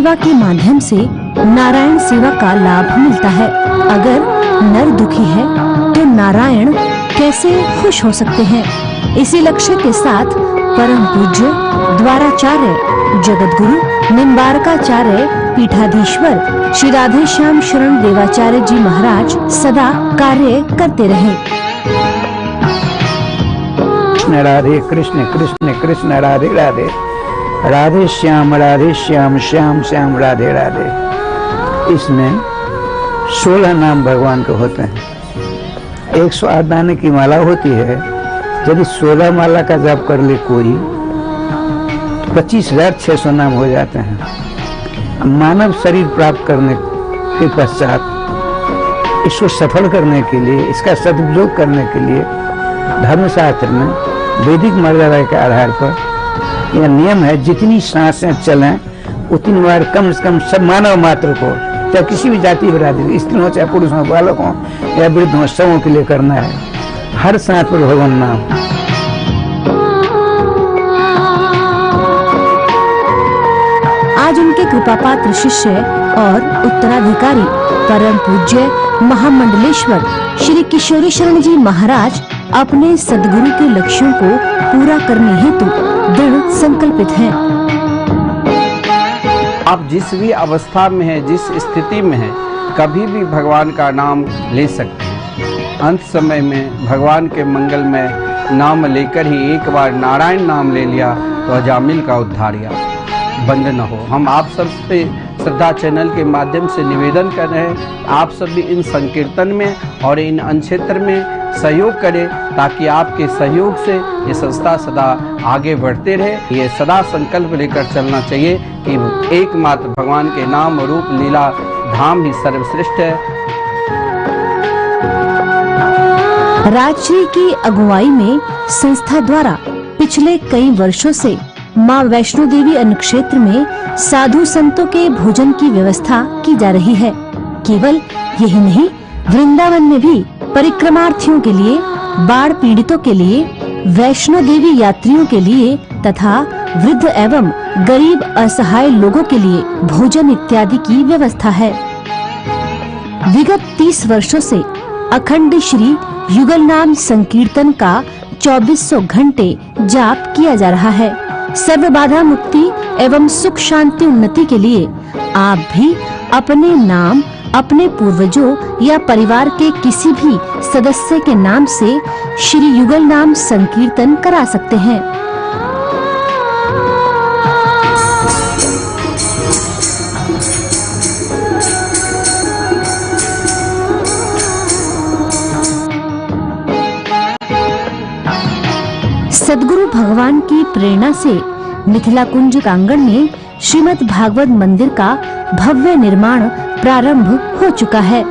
सेवा के माध्यम से नारायण सेवा का लाभ मिलता है। अगर नर दुखी है तो नारायण कैसे खुश हो सकते हैं। इसी लक्ष्य के साथ परम पूज्य द्वाराचार्य जगतगुरु निम्बारकाचार्य पीठाधीश्वर श्री राधे श्याम शरण देवाचार्य जी महाराज सदा कार्य करते रहे। कृष्ण राधे कृष्ण कृष्ण कृष्ण राधे राधे, राधे श्याम श्याम श्याम राधे राधे। इसमें 16 नाम भगवान के होते हैं। 108 दाने की माला होती है। यदि 16 माला का जप कर ले कोई, 25,600 नाम हो जाते हैं। मानव शरीर प्राप्त करने के पश्चात इसको सफल करने के लिए, इसका सदुपयोग करने के लिए धर्मशास्त्र में वैदिक मर्यादा के आधार पर यह नियम है, जितनी सांसें चलें उतनी बार कम से कम सब मानव मात्र को, चाहे किसी भी जाति बिरादरी, स्त्री हो चाहे पुरुष हो, बालक हो या वृद्ध हो, सबों के लिए करना है। हर सांस पर भगवान नाम। आज उनके कृपापात्र शिष्य और उत्तराधिकारी परम पूज्य महामंडलेश्वर श्री किशोरी शरण जी महाराज अपने सदगुरु के लक्ष्यों को पूरा करने हेतु दृढ़ संकल्पित हैं। आप जिस भी अवस्था में है, जिस स्थिति में है, कभी भी भगवान का नाम ले सकते हैं। अंत समय में भगवान के मंगल में नाम लेकर ही एक बार नारायण नाम ले लिया तो अजामिल का उद्धार या बंद न हो। हम आप सबसे श्रद्धा चैनल के माध्यम से निवेदन कर रहे हैं, आप सब भी इन संकीर्तन में और इन अनक्षेत्र में सहयोग करें, ताकि आपके सहयोग से ये संस्था सदा आगे बढ़ते रहे। ये सदा संकल्प लेकर चलना चाहिए कि एकमात्र भगवान के नाम रूप लीला धाम ही सर्वश्रेष्ठ है। राजश्री की अगुवाई में संस्था द्वारा पिछले कई वर्षों से माँ वैष्णो देवी अनुक्षेत्र में साधु संतों के भोजन की व्यवस्था की जा रही है। केवल यही नहीं, वृंदावन में भी परिक्रमार्थियों के लिए, बाढ़ पीड़ितों के लिए, वैष्णो देवी यात्रियों के लिए तथा वृद्ध एवं गरीब असहाय लोगों के लिए भोजन इत्यादि की व्यवस्था है। विगत 30 वर्षों से अखंड श्री युगल नाम संकीर्तन का 2400 घंटे जाप किया जा रहा है। सर्व बाधा मुक्ति एवं सुख शांति उन्नति के लिए आप भी अपने नाम, अपने पूर्वजों या परिवार के किसी भी सदस्य के नाम से श्री युगल नाम संकीर्तन करा सकते हैं। सद्गुरु भगवान की प्रेरणा से मिथिला कुंज प्रांगण में श्रीमद् भागवत मंदिर का भव्य निर्माण प्रारंभ हो चुका है।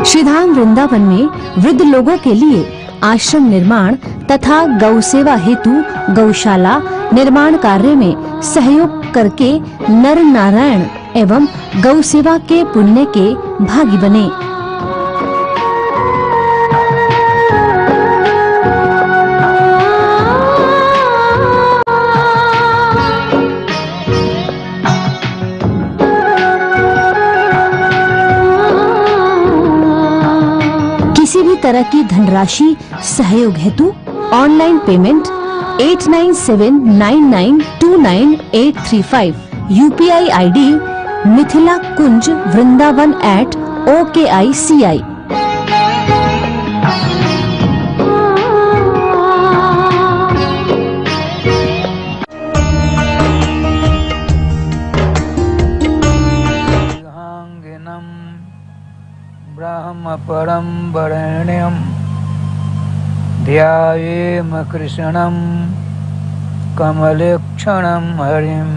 श्रीधाम वृंदावन में वृद्ध लोगों के लिए आश्रम निर्माण तथा गौ सेवा हेतु गौशाला निर्माण कार्य में सहयोग करके नर नारायण एवं गौ सेवा के पुण्य के भागी बने। तरह की धनराशि सहयोग हेतु online payment 8979929835, UPI ID Mithila Kunj Vrindavan @OKICI। ब्रह्म परम वरेण्यं ध्यायेम कृष्णं कमलेक्षणं हरिम्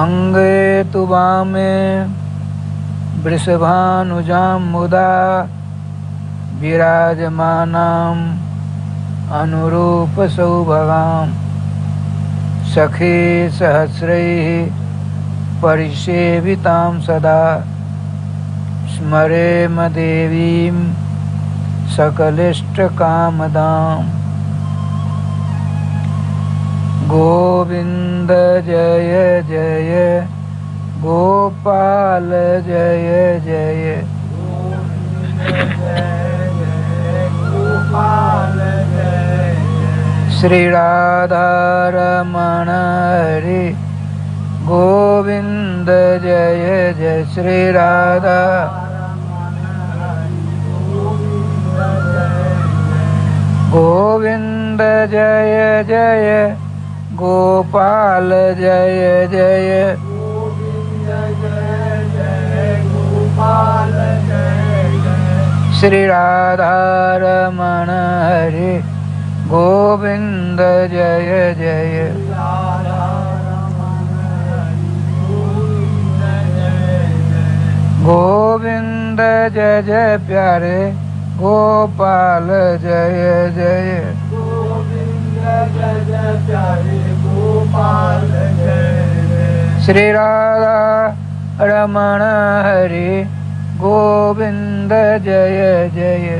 अंगे तु वामे वृषभानुजां मुदा विराजमानाम् अनुरूपसौभगां सखे सहस्रैः परिसेवितां सदा स्मरेम देवीं सकलिष्टकामदां। गोविंद जय जय गोपाल जय जय श्री राधा रमण हरि गोविंद जय जय श्री राधा गोविंद जय जय गोपाल जय जय श्री राधा रमण हरि गोविंद जय जय गोविंद जय जय प्यारे गोपाल जय जय श्री राधा रमण हरि गोविंद जय जय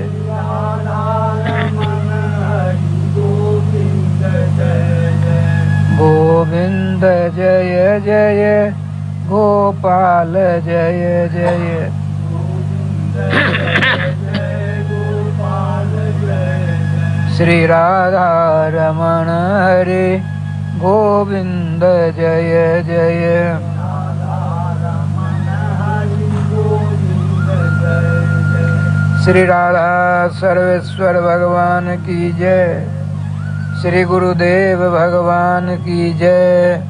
गोविंद जय जय गोपाल जय जय श्री राधा रमण हरि गोविंद जय जय श्री राधा सर्वेश्वर भगवान की जय श्री गुरुदेव भगवान की जय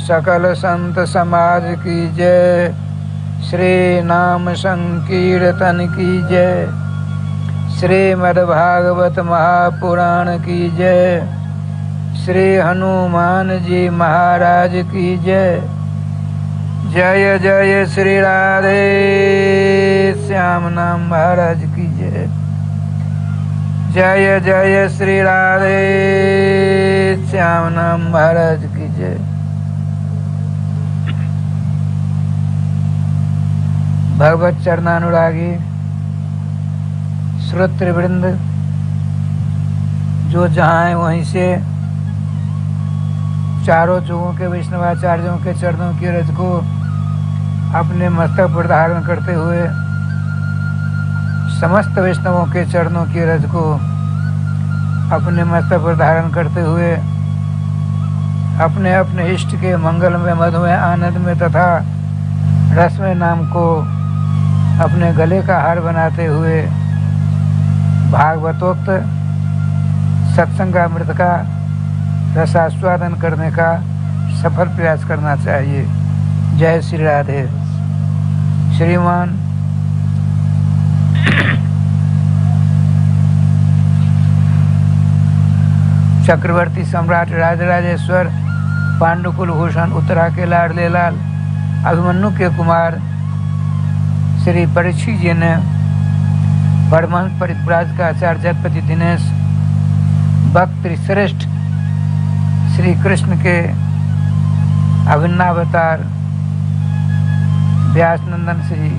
सकल संत समाज की जय श्री नाम संकीर्तन की जय श्रीमद्भागवत महापुराण की जय श्री हनुमान जी महाराज की जय जय जय श्री राधे श्याम नाम महाराज की जय जय जय श्री राधे श्याम नाम महाराज की जय भगवत चरणानुरागी श्रोतृवृंद जो जहाँ है वहीं से चारों जुगों के वैष्णवाचार्यों के चरणों की रज को अपने मस्तक पर धारण करते हुए समस्त वैष्णवों के चरणों की रज को अपने मस्तक पर धारण करते हुए अपने अपने इष्ट के मंगल में मधुमय आनंद में तथा रसमय नाम को अपने गले का हार बनाते हुए भागवतोक्त सत्संगामृत का रसास्वादन करने का सफल प्रयास करना चाहिए। जय श्री राधे। श्रीमान चक्रवर्ती सम्राट राजराजेश्वर पांडुकुल भूषण उत्तरा के लाडले लाल अभिमन्यु के कुमार श्री परीक्षित जी ने परमहंस परिव्राज का आचार्य जगपति दिनेश भक्त श्रेष्ठ श्री कृष्ण के अभिन्नावतार व्यास नंदन श्री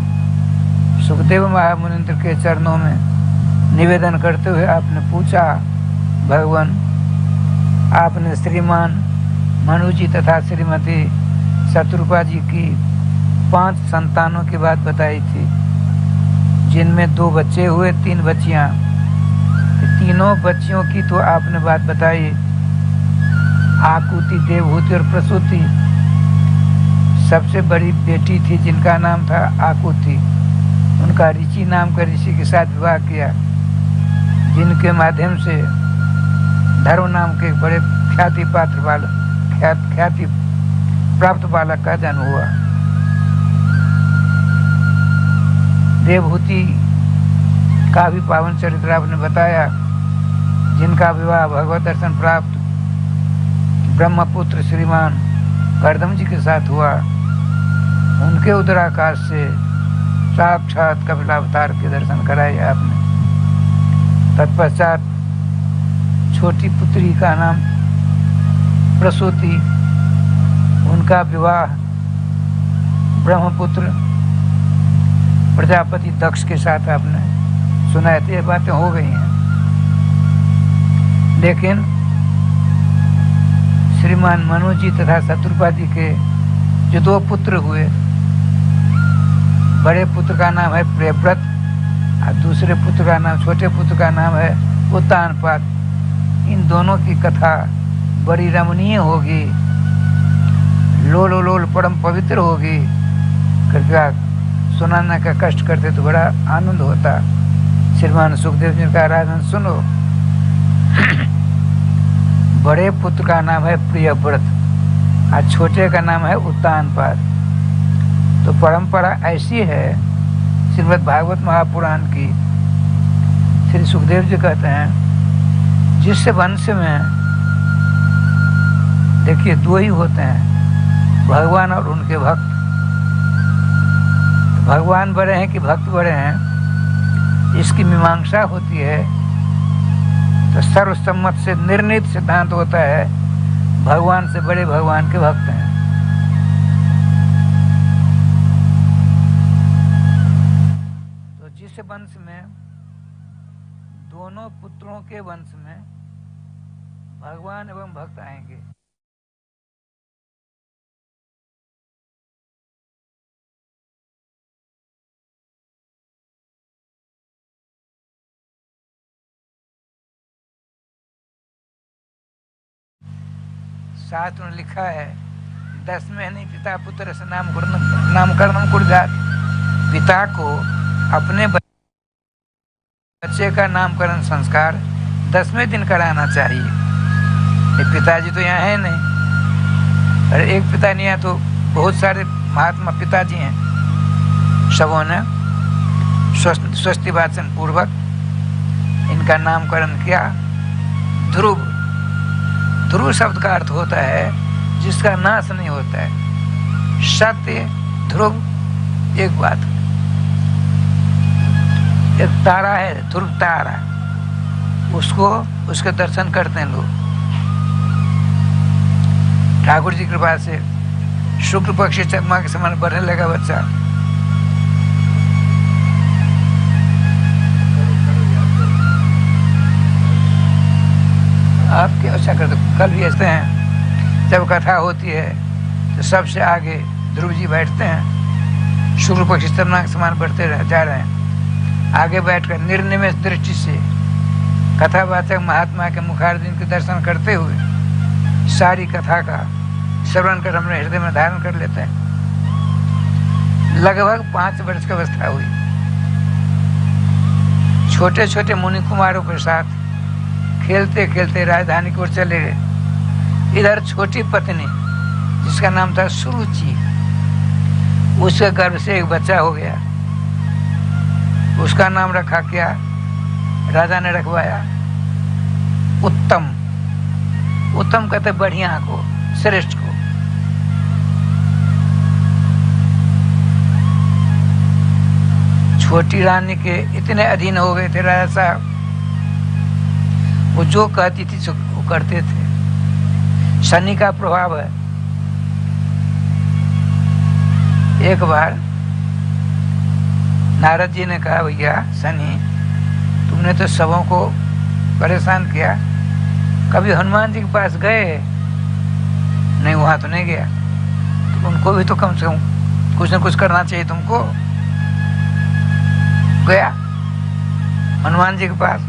सुखदेव महामुनिंद्र के चरणों में निवेदन करते हुए आपने पूछा, भगवान आपने श्रीमान मनु जी तथा श्रीमती शत्रुपा जी की 5 संतानों की बात बताई थी, जिनमें 2 बच्चे हुए, 3 बच्चियां। तीनों बच्चियों की तो आपने बात बताई, आकुति, देवहूति और प्रसूति। सबसे बड़ी बेटी थी जिनका नाम था आकुति, उनका ऋषि नाम का ऋषि के साथ विवाह किया, जिनके माध्यम से धर्म नाम के बड़े ख्याति प्राप्त बालक का जन्म हुआ। देवहूति का भी पावन चरित्र आपने बताया, जिनका विवाह भगवत दर्शन प्राप्त ब्रह्मपुत्र श्रीमान कर्दम जी के साथ हुआ। उनके उदराकाश से साक्षात कपिलावतार के दर्शन कराए आपने। तत्पश्चात छोटी पुत्री का नाम प्रसूति, उनका विवाह ब्रह्मपुत्र प्रजापति दक्ष के साथ आपने सुनाए थे। ये बातें हो गई हैं, लेकिन श्रीमान मनु जी तथा शत्रुपा जी के जो 2 पुत्र हुए, बड़े पुत्र का नाम है प्रियव्रत और दूसरे पुत्र का नाम, छोटे पुत्र का नाम है उत्तानपाद। इन दोनों की कथा बड़ी रमणीय होगी, लोल लोल परम पवित्र होगी। कृपया सुनाने का कष्ट करते तो बड़ा आनंद होता। श्रीमान सुखदेव जी का राजन सुनो। बड़े पुत्र का नाम है प्रियव्रत और छोटे का नाम है उत्तानपाद। तो परंपरा ऐसी है श्रीमद् भागवत महापुराण की, श्री सुखदेव जी कहते हैं जिस वंश में देखिए 2 ही होते हैं, भगवान और उनके भक्त। भगवान बड़े हैं कि भक्त बड़े हैं, इसकी मीमांसा होती है। तो सर्वसम्मत से निर्णीत सिद्धांत होता है भगवान से बड़े भगवान के भक्त हैं। तो जिस वंश में दोनों पुत्रों के वंश में भगवान एवं भक्त आएंगे, शास्त्र में लिखा है 10 महीने पिता पुत्र से नामकरण कुर्जात। पिता को अपने बच्चे का नामकरण संस्कार 10वें दिन कराना चाहिए। ये पिताजी तो यहाँ है नहीं, अरे एक पिता नहीं है तो बहुत सारे महात्मा पिताजी हैं। सबों ने स्वस्ति वाचन पूर्वक इनका नामकरण किया। ध्रुव, ध्रुव शब्द का अर्थ होता है जिसका नाश नहीं होता है। सत्य, ध्रुव एक बात, एक तारा है ध्रुव तारा, उसको उसके दर्शन करते हैं लोग। ठाकुर जी की कृपा से शुक्ल पक्ष चंद्रमा के समान बढ़ने लगा बच्चा। आप क्या अच्छा करते, कल भी ऐसे हैं जब कथा होती है तो सबसे आगे ध्रुव जी बैठते हैं, शुक्ल पक्ष चंद्रमा के समान बढ़ते जा रहे हैं। आगे बैठकर निर्निमेष दृष्टि से कथावाचक महात्मा के मुखारविंद के दर्शन करते हुए सारी कथा का श्रवण कर हमने हृदय में धारण कर लेते हैं। लगभग 5 वर्ष की अवस्था हुई। छोटे छोटे मुनि कुमारों के साथ खेलते खेलते राजधानी की ओर चले गए। इधर छोटी पत्नी जिसका नाम था सुरुचि, उसके गर्भ से एक बच्चा हो गया। उसका नाम रखा क्या? राजा ने रखवाया उत्तम। उत्तम कहते बढ़िया को, श्रेष्ठ को। छोटी रानी के इतने अधीन हो गए थे राजा साहब, वो जो कहती थी वो करते थे। शनि का प्रभाव है। एक बार नारद जी ने कहा, भैया शनि, तुमने तो सबों को परेशान किया, कभी हनुमान जी के पास गए? नहीं, वहां तो नहीं गया। तो उनको भी तो कम से कम कुछ न कुछ करना चाहिए तुमको। गया हनुमान जी के पास।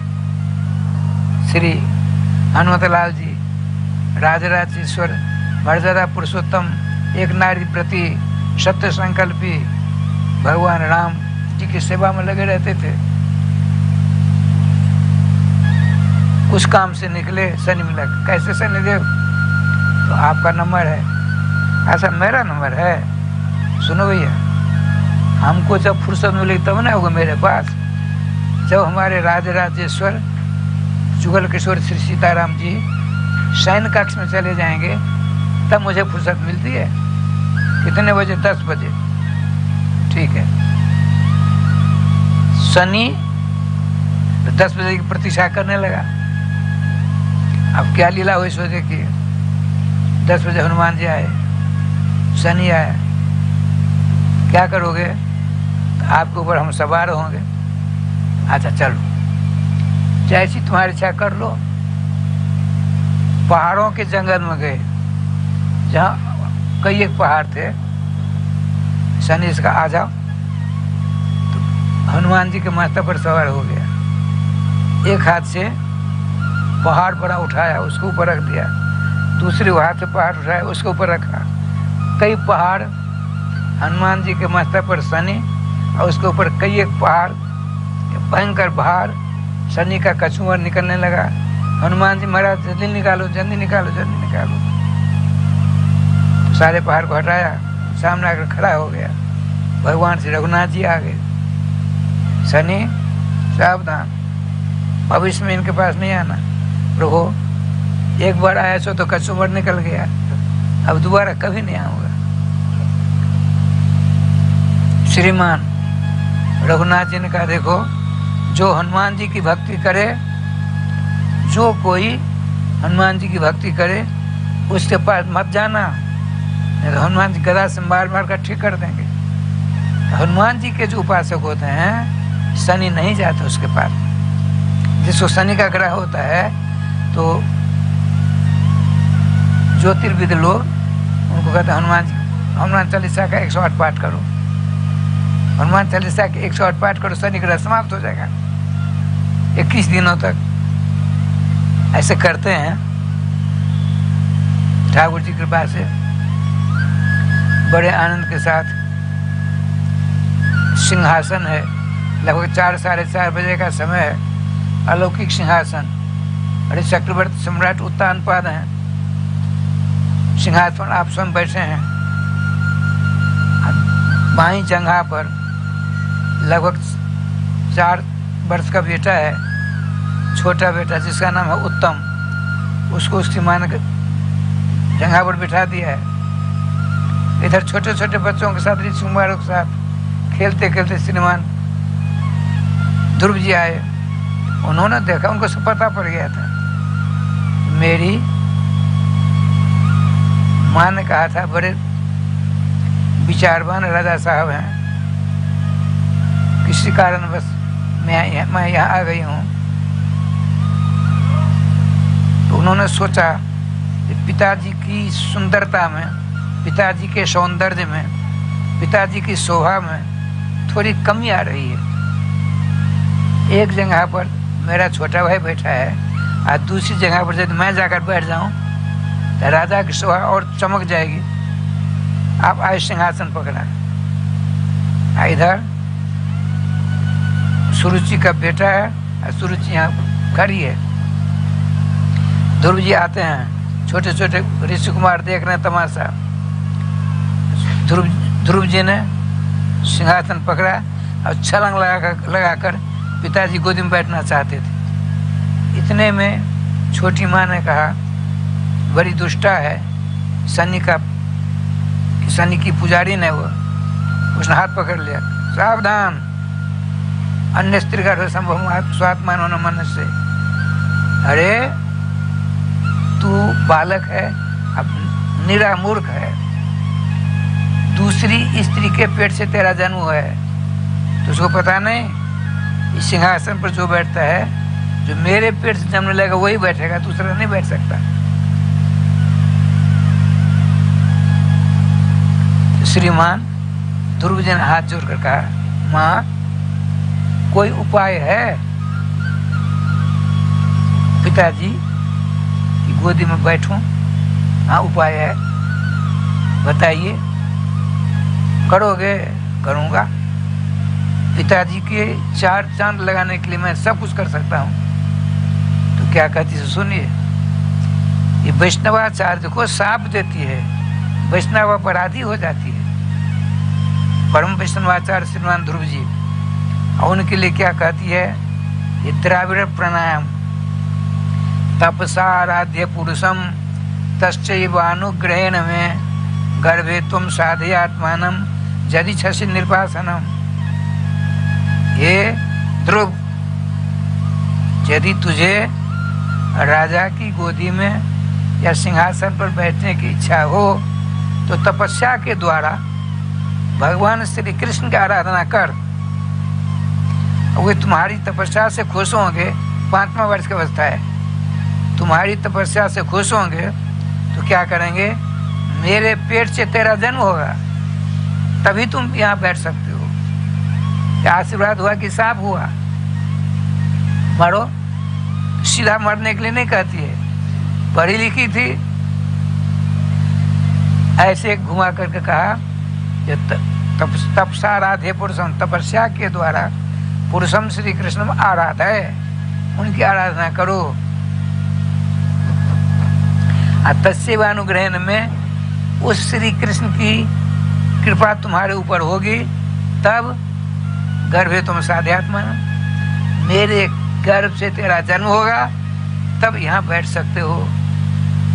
श्री हनुमतलाल जी, राजराजेश्वर, मर्यादा पुरुषोत्तम, एक नारी प्रति सत्य संकल्पी भगवान राम जी की सेवा में लगे रहते थे। उस काम से निकले, शनि मिला। कैसे शनिदेव? तो आपका नंबर है। ऐसा मेरा नंबर है? सुनो भैया, हमको जब फुर्सत मिलेगी तब ना होगा मेरे पास। जब हमारे राजराजेश्वर जुगल किशोर श्री सीताराम जी शयन कक्ष में चले जाएंगे तब मुझे फुर्सत मिलती है। कितने बजे? 10 बजे। ठीक है। शनि 10 बजे की प्रतीक्षा करने लगा। अब क्या लीला हुई सो देखिए। 10 बजे हनुमान जी आए, शनि आया। क्या करोगे? आपके ऊपर हम सवार होंगे। अच्छा चलो, जैसी तुम्हारी इच्छा कर लो। पहाड़ों के जंगल में गए। जहाँ कई एक पहाड़ थे, शनि इसका आ जाओ, तो हनुमान जी के माथा पर सवार हो गया। एक हाथ से पहाड़ बड़ा उठाया, उसके ऊपर रख दिया, दूसरे हाथ से पहाड़ उठाया, उसके ऊपर रखा। कई पहाड़ हनुमान जी के माथा पर शनि, और उसके ऊपर कई एक पहाड़, भयंकर भार, शनि का कछुआ निकलने लगा। हनुमान जी महाराज जल्दी निकालो, जल्दी निकालो, जल्दी निकालो। सारे पहाड़ को हटाया, सामने आकर खड़ा हो गया। भगवान श्री रघुनाथ जी आ गए। शनि सावधान, भविष्य में इनके पास नहीं आना। प्रभु एक बार आया सो तो कछुआ निकल गया, अब दोबारा कभी नहीं आऊंगा। श्रीमान रघुनाथ जी ने कहा, देखो जो हनुमान जी की भक्ति करे, जो कोई हनुमान जी की भक्ति करे उसके पास मत जाना, नहीं तो हनुमान जी गदा से मार मार कर ठीक कर देंगे। हनुमान जी के जो उपासक होते हैं, शनि नहीं जाते उसके पास। जिसको शनि का ग्रह होता है तो ज्योतिर्विद लोग उनको कहते हैं हनुमान जी, हनुमान चालीसा का 108 पाठ करो, हनुमान चालीसा के 108 पाठ करो, शनि ग्रह समाप्त हो जाएगा 21 दिनों तक। ऐसे करते हैं ठाकुर जी कृपा से बड़े आनंद के साथ। सिंहासन है, लगभग 4 साढ़े 4 बजे का समय है। अलौकिक सिंहासन, अरे चक्रवर्ती सम्राट उत्तानपाद हैं, सिंहासन आप स्वयं बैठे हैं। बाई जगह पर लगभग 4 वर्ष का बेटा है, छोटा बेटा जिसका नाम है उत्तम, उसको उसकी मां ने जगह पर बिठा दिया है। इधर छोटे छोटे बच्चों के साथ, ऋषि कुमारों के साथ खेलते खेलते श्रीमान ध्रुव जी आए। उन्होंने देखा, उनको सब पता पड़ गया था। मेरी माँ ने कहा था बड़े विचारवान राजा साहब हैं, किसी कारण बस मैं यहाँ आ गई हूँ। तो उन्होंने सोचा कि पिताजी की सुंदरता में, पिताजी के सौंदर्य में, पिताजी की शोभा में थोड़ी कमी आ रही है। एक जगह पर मेरा छोटा भाई बैठा है और दूसरी जगह पर यदि मैं जाकर बैठ जाऊं तो राजा की शोभा और चमक जाएगी। आप आए सिंहासन पकड़ा। इधर सुरुचि का बेटा है और सुरुचि यहाँ खड़ी है। ध्रुव जी आते हैं, छोटे छोटे ऋषि कुमार देख रहे हैं तमाशा। ध्रुव जी ने सिंहासन पकड़ा और छलांग लगाकर पिताजी गोदी में बैठना चाहते थे। इतने में छोटी माँ ने कहा, बड़ी दुष्टा है, शनि की पुजारी ने वो। उसने हाथ पकड़ लिया, सावधान, अन्य स्त्री का संभव स्वात्मान होना मन से। अरे तू बालक है, अब निरा मूर्ख है, दूसरी स्त्री के पेट से तेरा जन्म हुआ है, तुझको पता नहीं? इस सिंहासन पर जो बैठता है, जो मेरे पेट से जन्म लेगा वही बैठेगा, दूसरा नहीं बैठ सकता। श्रीमान ध्रुव जी ने हाथ जोड़कर कहा, माँ कोई उपाय है पिताजी की गोदी में बैठूं? हाँ उपाय है, बताइए। करोगे? करूँगा। पिताजी के 4 चांद लगाने के लिए मैं सब कुछ कर सकता हूँ। तो क्या कहती है सुनिए, ये वैष्णवाचार्य को साप देती है, वैष्णव अपराधी हो जाती है। परम वैष्णवाचार्य श्रीमान ध्रुव जी, और उनके लिए क्या कहती है, ये द्राविड़ प्राणायाम। तपसाराध्य पुरुषम तश्चैवानुग्रहेण में गर्भे तुम साधयात्मानम यदि छसि निर्वासनम। हे ध्रुव, यदि तुझे राजा की गोदी में या सिंहासन पर बैठने की इच्छा हो तो तपस्या के द्वारा भगवान श्री कृष्ण की आराधना कर। वे तुम्हारी तपस्या से खुश होंगे। 5वां वर्ष की अवस्था है, तुम्हारी तपस्या से खुश होंगे तो क्या करेंगे, मेरे पेट से तेरा जन्म होगा तभी तुम यहाँ बैठ सकते हो। क्या आशीर्वाद हुआ कि साफ हुआ? मरो, सीधा मरने के लिए नहीं कहती है, पढ़ी लिखी थी। ऐसे घुमा करके कहा कि तपसा राधे पुरुषम, तपस्या के द्वारा पुरुषम श्री कृष्ण आराध है, उनकी आराधना करो। तस्यैवानुग्रहण में उस श्री कृष्ण की कृपा तुम्हारे ऊपर होगी, तब गर्भे तुम साध्यात्मा, मेरे गर्भ से तेरा जन्म होगा, तब यहाँ बैठ सकते हो।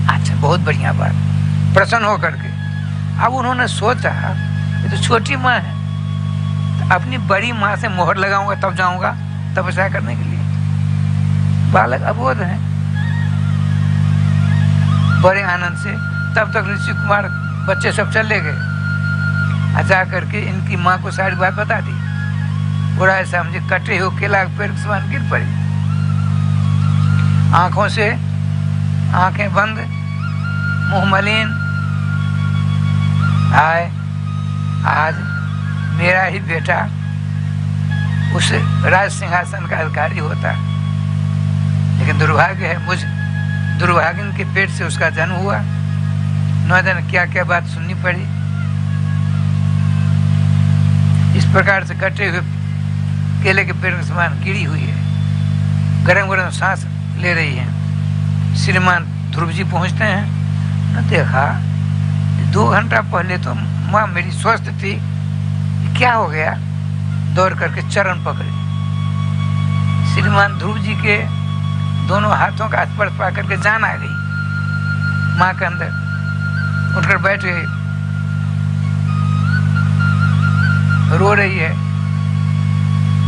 अच्छा, बहुत बढ़िया बात, प्रसन्न होकर के। अब उन्होंने सोचा ये तो छोटी माँ है, तो अपनी बड़ी माँ से मोहर लगाऊंगा तब जाऊंगा तपस्या करने के लिए। बालक अबोध हैं, बड़े आनंद से। तब तक ऋषि कुमार बच्चे सब चले गए। जा करके इनकी माँ को सारी बात बता दी। बुरा ऐसा समझे, कटे हो केला के पेड़ के समान गिर पड़ी। आंखों से आंखें बंद, मुंह मलिन। आए, आज मेरा ही बेटा उस राज सिंहासन का अधिकारी होता, लेकिन दुर्भाग्य है, मुझ दुर्भाग्य के पेट से उसका जन्म हुआ। न जाने क्या क्या बात सुननी पड़ी। इस प्रकार से कटे हुए केले के पेड़ के समान गिरी हुई है, गरम गरम सांस ले रही है। श्रीमान ध्रुव जी पहुंचते हैं, न देखा 2 घंटा पहले तो माँ मेरी स्वस्थ थी, क्या हो गया? दौड़ करके चरण पकड़े। श्रीमान ध्रुव जी के दोनों हाथों का स्पर्श पा करके जान आ गई माँ के अंदर, उठकर बैठ गई, रो रही है।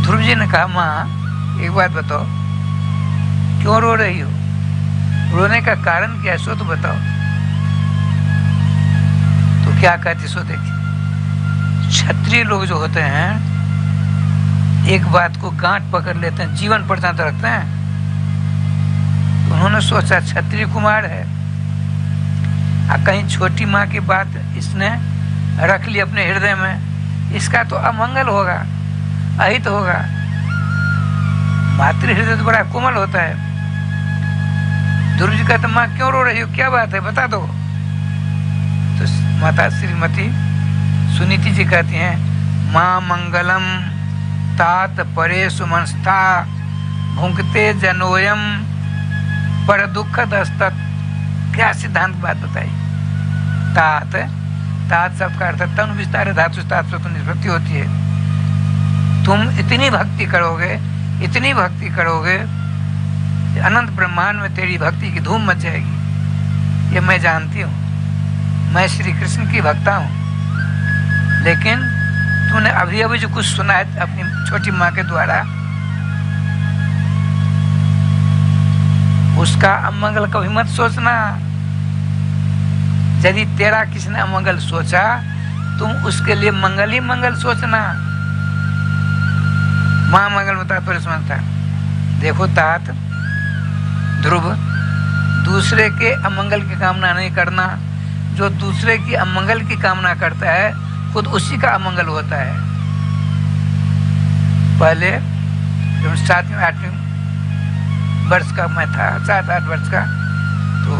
ध्रुव जी ने कहा, माँ एक बात बताओ, क्यों रो रही हो? रोने का कारण क्या है, सो तो बताओ। तो क्या कहती सो देखिए। क्षत्रिय लोग जो होते हैं एक बात को गांठ पकड़ लेते हैं, जीवन पर्यंत रखते हैं। उन्होंने सोचा क्षत्रिय कुमार है, कहीं छोटी माँ की बात इसने रख ली अपने हृदय में, इसका तो अमंगल होगा, अहित होगा। मातृ हृदय तो बड़ा कोमल होता है। ध्रुव जी कहते, माँ क्यों रो रही हो, क्या बात है, बता दो। तो माता श्रीमती सुनीति जी कहती हैं, माँ मंगलम तात परे सुमनस्था भुंकते जनोयम पर दुख दस्तक। क्या सिद्धांत बात बताई। तात, तात शब्द का अर्थ तनु विस्तार धातु तो निष्पत्ति होती है। तुम इतनी भक्ति करोगे, इतनी भक्ति करोगे, अनंत ब्रह्मांड में तेरी भक्ति की धूम मच जाएगी। ये मैं जानती हूँ, मैं श्री कृष्ण की भक्ता हूँ। लेकिन तूने अभी अभी जो कुछ सुना है अपनी छोटी माँ के द्वारा, उसका अमंगल कभी मत सोचना। यदि तेरा किसी ने अमंगल सोचा, तुम उसके लिए मंगल ही मंगल सोचना। मां मंगल बता तो समझता। देखो तात, ध्रुव, दूसरे के अमंगल की कामना नहीं करना। जो दूसरे की अमंगल की कामना करता है, खुद उसी का अमंगल होता है। पहले जब 7वीं-8वीं वर्ष का मैं था, 7-8 वर्ष का, तो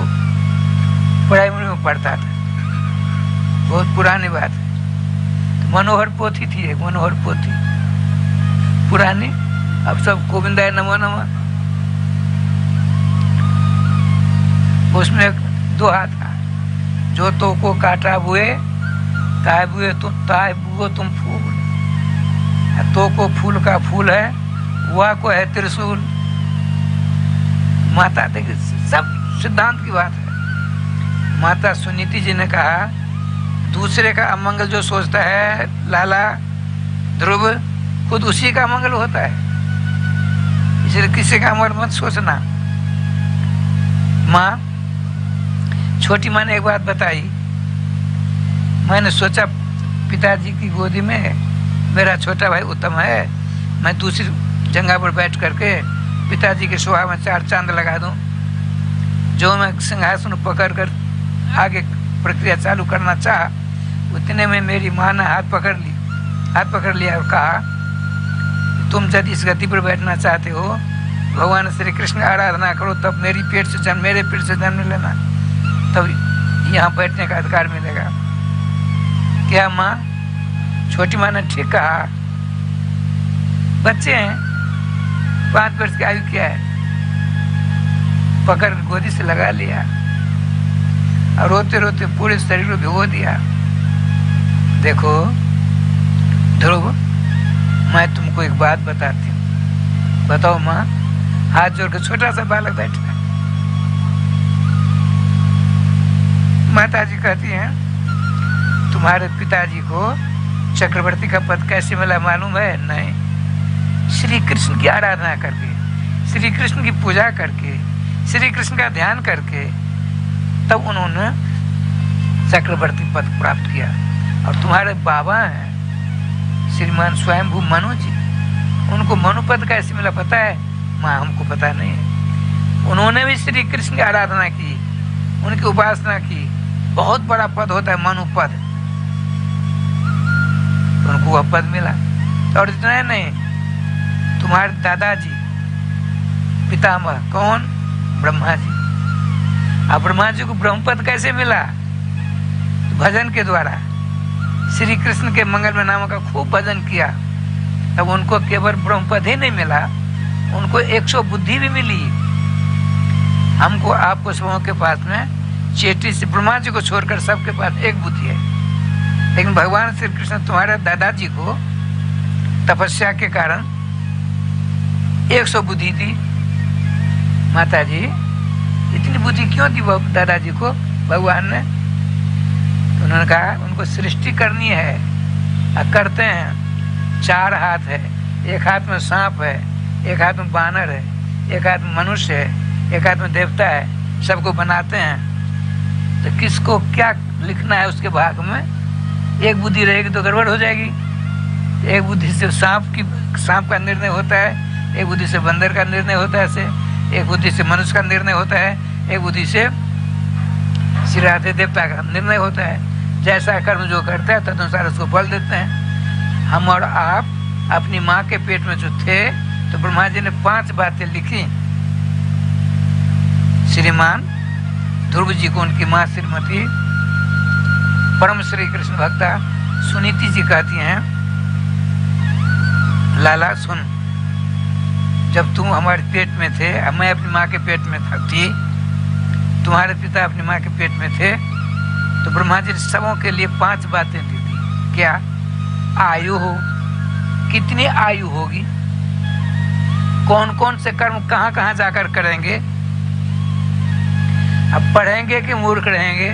प्राइमरी में पढ़ता था। बहुत पुरानी बात है। तो मनोहर पोथी थी, एक मनोहर पोथी पुरानी, अब सब गोविंदाय नमो नमः। उसमें 2 हाथ था, जो तो को काटा बुए ताय बुए तुम फूल, तो को फूल का फूल है, वह को है त्रिशूल। माता देखिए, सब सिद्धांत की बात है। माता सुनीति जी ने कहा, दूसरे का अमंगल जो सोचता है लाला ध्रुव, खुद उसी का अमंगल होता है। इसलिए किसी का अमंगल मत सोचना। माँ, छोटी माँ ने एक बात बताई, मैंने सोचा पिताजी की गोदी में मेरा छोटा भाई उत्तम है, मैं दूसरी जगह पर बैठ करके पिताजी के शोभा में 4 चांद लगा दूं। जो मैं सिंहासन पकड़ कर आगे प्रक्रिया चालू करना चाहा, उतने में मेरी माँ ने हाथ पकड़ लिया और कहा, तुम यदि इस गति पर बैठना चाहते हो, भगवान श्री कृष्ण आराधना करो, तब मेरे पेट से जन्म लेना, तब यहाँ बैठने का अधिकार मिलेगा। क्या माँ? छोटी माँ ने ठीक कहा। बच्चे हैं, 5 वर्ष की आयु क्या है, पकड़ गोदी से लगा लिया और रोते रोते पूरे शरीर को भिगो दिया। देखो ध्रुव, मैं तुमको एक बात बताती हूँ। बताओ माँ। हाथ जोड़ के छोटा सा बालक बैठा है। माता जी कहती हैं, तुम्हारे पिताजी को चक्रवर्ती का पद कैसे मिला मालूम है? नहीं, श्री कृष्ण की आराधना करके, श्री कृष्ण की पूजा करके, श्री कृष्ण का ध्यान करके, तब उन्होंने चक्रवर्ती पद प्राप्त किया। और तुम्हारे बाबा हैं श्रीमान स्वयंभू मनु जी, उनको मनु पद कैसे मिला पता है? माँ, हमको पता नहीं है। उन्होंने भी श्री कृष्ण की आराधना की, उनकी उपासना की। बहुत बड़ा पद होता है मनु पद, उनको वह पद मिला। और इतना नहीं, तुम्हारे दादाजी पितामह कौन? ब्रह्मा जी। अब ब्रह्मा जी को ब्रह्म पद कैसे मिला? भजन के द्वारा। श्री कृष्ण के मंगल में नाम का खूब भजन किया, तब उनको केवल ब्रह्म पद ही नहीं मिला, उनको 100 बुद्धि भी मिली। हमको आपको सबों के पास में चेटी से ब्रह्मा जी को छोड़कर सबके पास एक बुद्धि है, लेकिन भगवान श्री कृष्ण तुम्हारे दादाजी को तपस्या के कारण 100 बुद्धि दी। माता जी, इतनी बुद्धि क्यों दी दादाजी को भगवान ने? उन्होंने कहा उनको सृष्टि करनी है, और करते हैं। 4 हाथ है, एक हाथ में सांप है, एक हाथ में बानर है, एक हाथ में मनुष्य है, एक हाथ में देवता है, सबको बनाते हैं। तो किसको क्या लिखना है उसके भाग में? एक बुद्धि रहेगी तो गड़बड़ हो जाएगी। एक बुद्धि से सांप का निर्णय होता है, एक बुद्धि से बंदर का निर्णय होता है, एक बुद्धि से मनुष्य का निर्णय होता है, एक बुद्धि से श्री राधे देवता का निर्णय होता है। जैसा कर्म जो करता है तदनुसार उसको फल देते हैं। हम और आप अपनी माँ के पेट में जो थे, तो ब्रह्मा जी ने 5 बातें लिखी। श्रीमान ध्रुव जी को उनकी माँ श्रीमती परम श्री कृष्ण भक्ता सुनीति जी कहती हैं, लाला सुन, जब तुम हमारे पेट में थे, मैं अपनी माँ के पेट में थी, तुम्हारे पिता अपनी माँ के पेट में थे, तो ब्रह्मा जी ने सबों के लिए 5 बातें दी थी। क्या? आयु हो, कितनी आयु होगी, कौन कौन से कर्म कहाँ कहाँ जाकर करेंगे, अब पढ़ेंगे कि मूर्ख रहेंगे,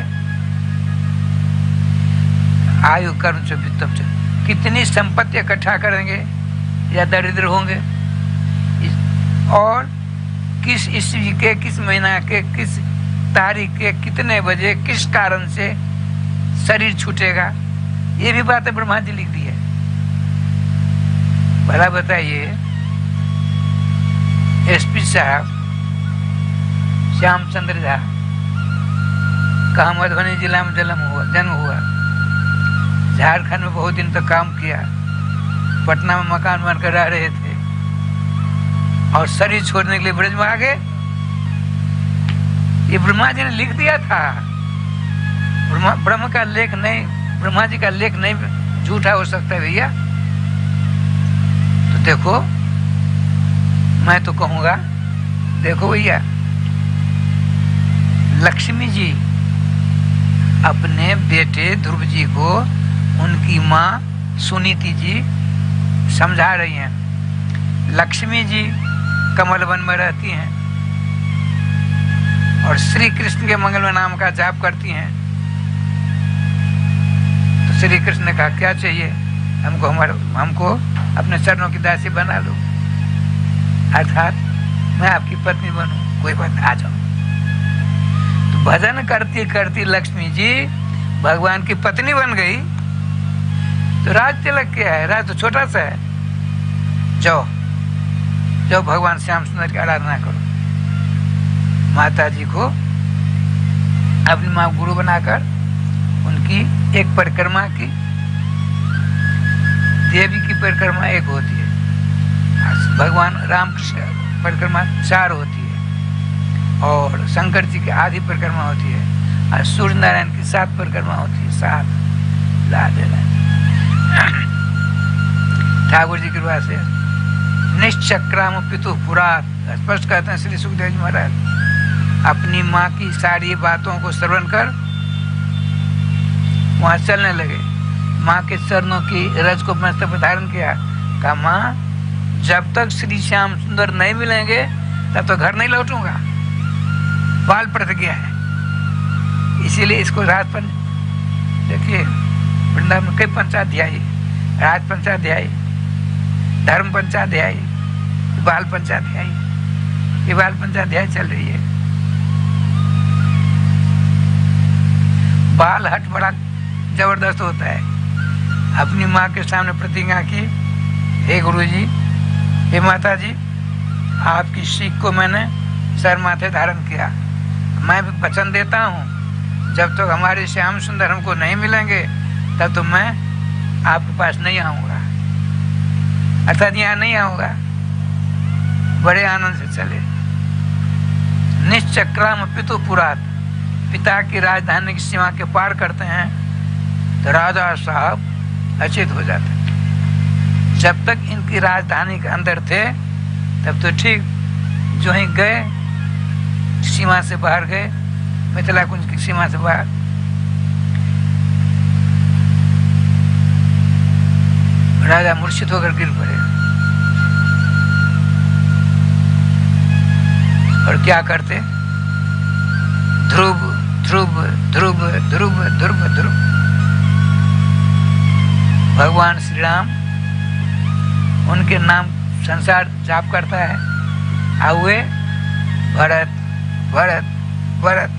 आयु कर्म से वित्तम से, कितनी संपत्ति इकट्ठा करेंगे या दरिद्र होंगे, और किस ईस्वी के, किस महीना के, किस तारीख के, कितने बजे, किस कारण से शरीर छूटेगा, ये भी बातें ब्रह्मा जी लिख दी है। भला बताइए, एसपी साहब श्यामचंद्र झा कहा मधुबनी जिला में जन्म हुआ, झारखंड में बहुत दिन तक काम किया, पटना में मकान बनकर रह रहे थे, और शरीर छोड़ने के लिए ब्रज में आ गए। ये ब्रह्मा जी ने लिख दिया था। ब्रह्म का लेख नहीं, ब्रह्मा जी का लेख नहीं झूठा हो सकता भैया। तो देखो, मैं तो कहूँगा, देखो भैया, लक्ष्मी जी अपने बेटे ध्रुव जी को उनकी माँ सुनीति जी समझा रही हैं। लक्ष्मी जी कमल वन में रहती हैं और श्री कृष्ण के मंगल नाम का जाप करती हैं। तो श्री कृष्ण ने कहा, क्या चाहिए हमको अपने चरणों की दासी बना लो, अर्थात मैं आपकी पत्नी बनूं, कोई बात, आ जाओ। तो भजन करती करती लक्ष्मी जी भगवान की पत्नी बन गई। तो राज तिलक क्या है? राज तो छोटा सा है। जाओ जाओ, भगवान श्याम सुंदर की आराधना करो। माता जी को अपनी माँ गुरु बनाकर उनकी एक परिक्रमा की, देवी की परिक्रमा एक होती है, भगवान रामकृष्ण परिक्रमा 4 होती है, और शंकर जी की आधी परिक्रमा होती है, और सूर्य नारायण की 7 परिक्रमा होती है। 7 ठाकुर जी की कृपा से निश्चक्राम पितु पुरात, स्पष्ट कहते हैं श्री सुखदेव जी महाराज। अपनी माँ की सारी बातों को श्रवण कर वहां चलने लगे। माँ के चरणों की रज को मस्तक पर धारण किया। कहा माँ, जब तक श्री श्याम सुंदर नहीं मिलेंगे तब तो घर नहीं लौटूंगा। बाल प्रतिज्ञा है, इसीलिए इसको राज पंच, देखिए वृंदावन में कई पंचाध्याय, राज पंचाध्याय, धर्म पंचाध्याय, बाल पंचाध्याय, ये बाल पंचाध्याय चल रही है। बाल हट बड़ा जबरदस्त होता है। अपनी माँ के सामने प्रतिज्ञा की, हे गुरुजी, हे माता जी, आपकी सीख को मैंने सर माथे धारण किया। मैं भी वचन देता हूँ, जब तक हमारे श्याम सुंदर हमको नहीं मिलेंगे तब तो मैं आपके पास नहीं आऊँगा, अर्थात यहाँ नहीं आऊँगा। बड़े आनंद से चले। निश्चक्राम पितु पुरात, पिता की राजधानी की सीमा के पार करते हैं तो राजा साहब अचेत हो जाते हैं। जब तक इनकी राजधानी के अंदर थे तब तो ठीक, जो ही गए सीमा से बाहर गए, मिथिला कुंज की सीमा से बाहर, राजा मूर्छित होकर गिर पड़े। और क्या करते? ध्रुव ध्रुव ध्रुव ध्रुव ध्रुव ध्रुव। भगवान श्री राम उनके नाम संसार जाप करता है। आउए भरत भरत भरत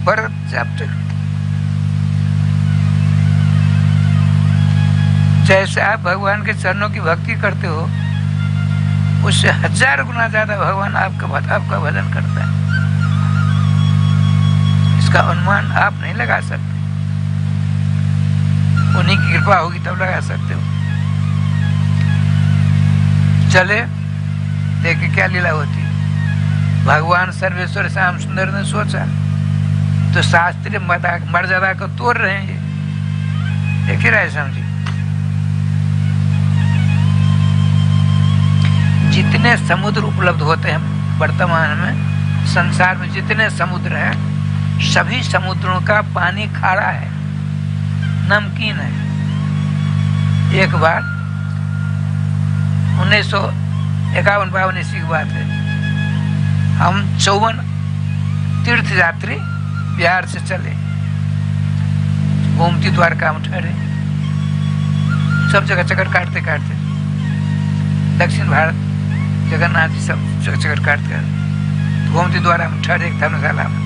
भरत जापते। जैसे आप भगवान के चरणों की भक्ति करते हो, उससे 1000 गुना ज्यादा भगवान आपका भजन करता है। इसका अनुमान आप नहीं लगा सकते, उन्हीं की कृपा होगी तब लगा सकते हो। चले देखिए क्या लीला होती है। भगवान सर्वेश्वर श्याम सुंदर ने सोचा तो शास्त्रीय मर्यादा को तोड़ रहे हैं ये, देख ही रहे समझिए। जितने समुद्र उपलब्ध होते हैं वर्तमान में, संसार में जितने समुद्र हैं, सभी समुद्रों का पानी खारा है, नमकीन है। एक बार 1951-52 ईस्वी की बात है, हम 54 तीर्थ यात्री बिहार से चले, गोमती द्वारका में ठहरे। सब जगह चक्कर काटते काटते, दक्षिण भारत जगन्नाथ जी सब चक्कर काटते गोमती द्वारा में ठहरे एक धर्मशाला में।